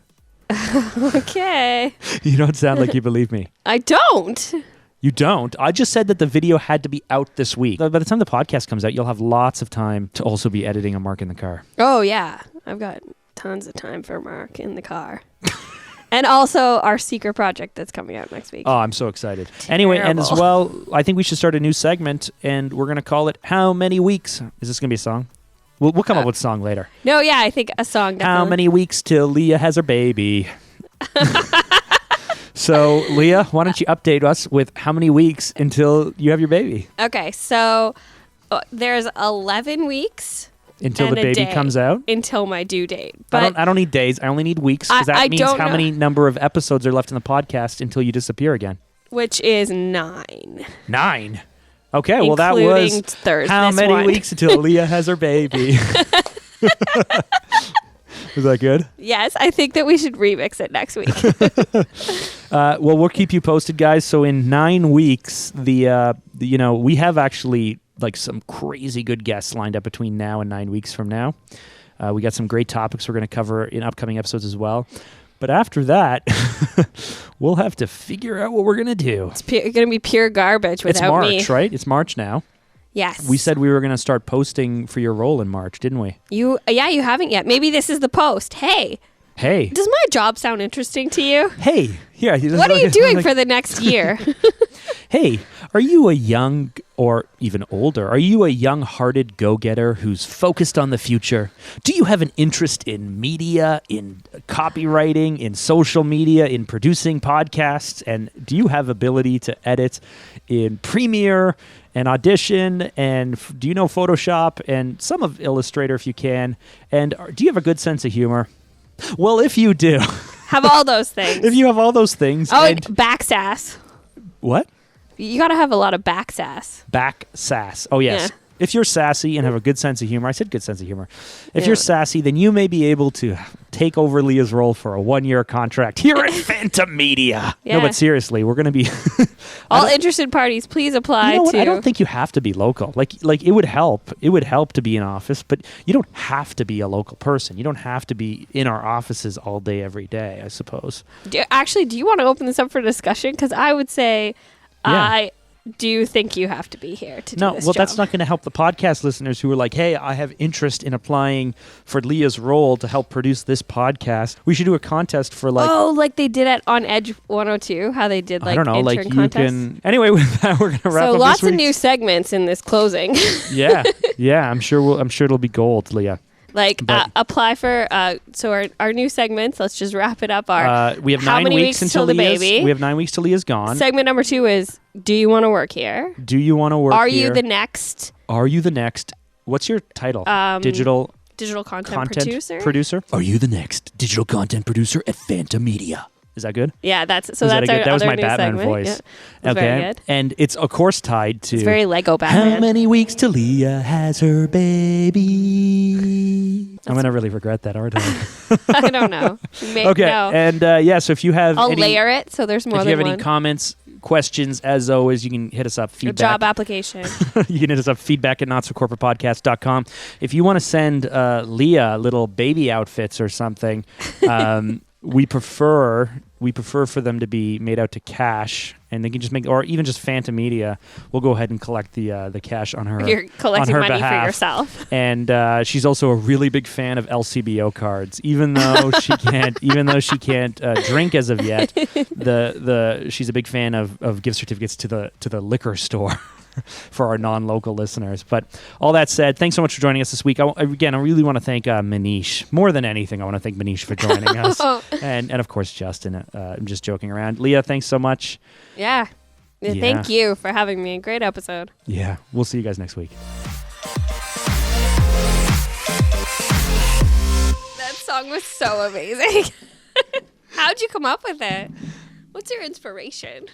Okay. You don't sound like you believe me. I don't. You don't? I just said that the video had to be out this week. By the time the podcast comes out, you'll have lots of time to also be editing a mark in the car. Oh, yeah. I've got tons of time for Mark in the car. And also our secret project that's coming out next week. Oh, I'm so excited. Anyway, and as well, I think we should start a new segment, and we're going to call it How Many Weeks? Is this going to be a song? We'll come up with a song later. No, yeah, I think a song definitely. How many weeks till Leah has her baby? So, Leah, why don't you update us with how many weeks until you have your baby? Okay, so there's 11 weeks. Until the baby comes out? Until my due date. But I don't need days. I only need weeks, because that means how many number of episodes are left in the podcast until you disappear again. Which is 9. 9? Okay, well, that was how many weeks until Leah has her baby. Is that good? Yes, I think that we should remix it next week. Well, we'll keep you posted, guys. So in 9 weeks, we have actually like some crazy good guests lined up between now and 9 weeks from now. We got some great topics we're going to cover in upcoming episodes as well. But after that, we'll have to figure out what we're going to do. It's going to be pure garbage without me. It's March, right? It's March now. Yes. We said we were going to start posting for your role in March, didn't we? You haven't yet. Maybe this is the post. Hey. Does my job sound interesting to you? Hey. Yeah. What are you doing for the next year? Hey, are you a young, or even older, are you a young-hearted go-getter who's focused on the future? Do you have an interest in media, in copywriting, in social media, in producing podcasts? And do you have ability to edit in Premiere and Audition? And do you know Photoshop and some of Illustrator if you can? And do you have a good sense of humor? Well, if you do. Have all those things. If you have all those things. Oh, and back sass. What? You got to have a lot of back sass. Back sass. Oh, yes. Yeah. If you're sassy and have a good sense of humor, I said good sense of humor. If you're sassy, then you may be able to take over Leah's role for a 1-year contract here at Phantomedia. Yeah. No, but seriously, we're going to be... All interested parties, please apply to... I don't think you have to be local. Like it would help. It would help to be in office, but you don't have to be a local person. You don't have to be in our offices all day, every day, I suppose. Do you want to open this up for discussion? Because I would say... Yeah. I do think you have to be here to do this job. That's not going to help the podcast listeners who are like, hey, I have interest in applying for Leah's role to help produce this podcast. We should do a contest for like... Oh, like they did on Edge 102, how they did like I don't know, intern like contests. You can... Anyway, with that, we're going to wrap up So lots this of new segments in this closing. Yeah, I'm sure it'll be gold, Leah. Like apply for so our new segments. Let's just wrap it up. We have 9 weeks until the baby. We have 9 weeks till Leah's gone. Segment number 2 is: do you want to work here? Do you want to work Are here? you the next? Are you the next? What's your title? Digital content producer. Are you the next digital content producer at Phantomedia? Is that good? Yeah, that was my new Batman segment. voice. Yeah, okay, very good. And it's of course tied to. It's very Lego Batman. How many weeks till Leah has her baby? I'm gonna really regret that, aren't I? I don't know. Okay, no. And so if you have, I'll layer it so there's more than one. If you have any comments, questions, as always, you can hit us up. Feedback. A job application. You can hit us up. Feedback at notsocorporatepodcast.com. If you want to send Leah little baby outfits or something, we prefer for them to be made out to cash, and they can just or even just Phantomedia. We'll go ahead and collect the cash on her. You're collecting money behalf. for yourself. And she's also a really big fan of LCBO cards, even though she can't drink as of yet. She's a big fan of gift certificates to the liquor store. For our non-local listeners. But all that said, thanks so much for joining us this week. I really want to thank Maneesh. More than anything, I want to thank Maneesh for joining us. And of course, Justin. I'm just joking around. Leah, thanks so much. Yeah. Thank you for having me. Great episode. Yeah. We'll see you guys next week. That song was so amazing. How'd you come up with it? What's your inspiration?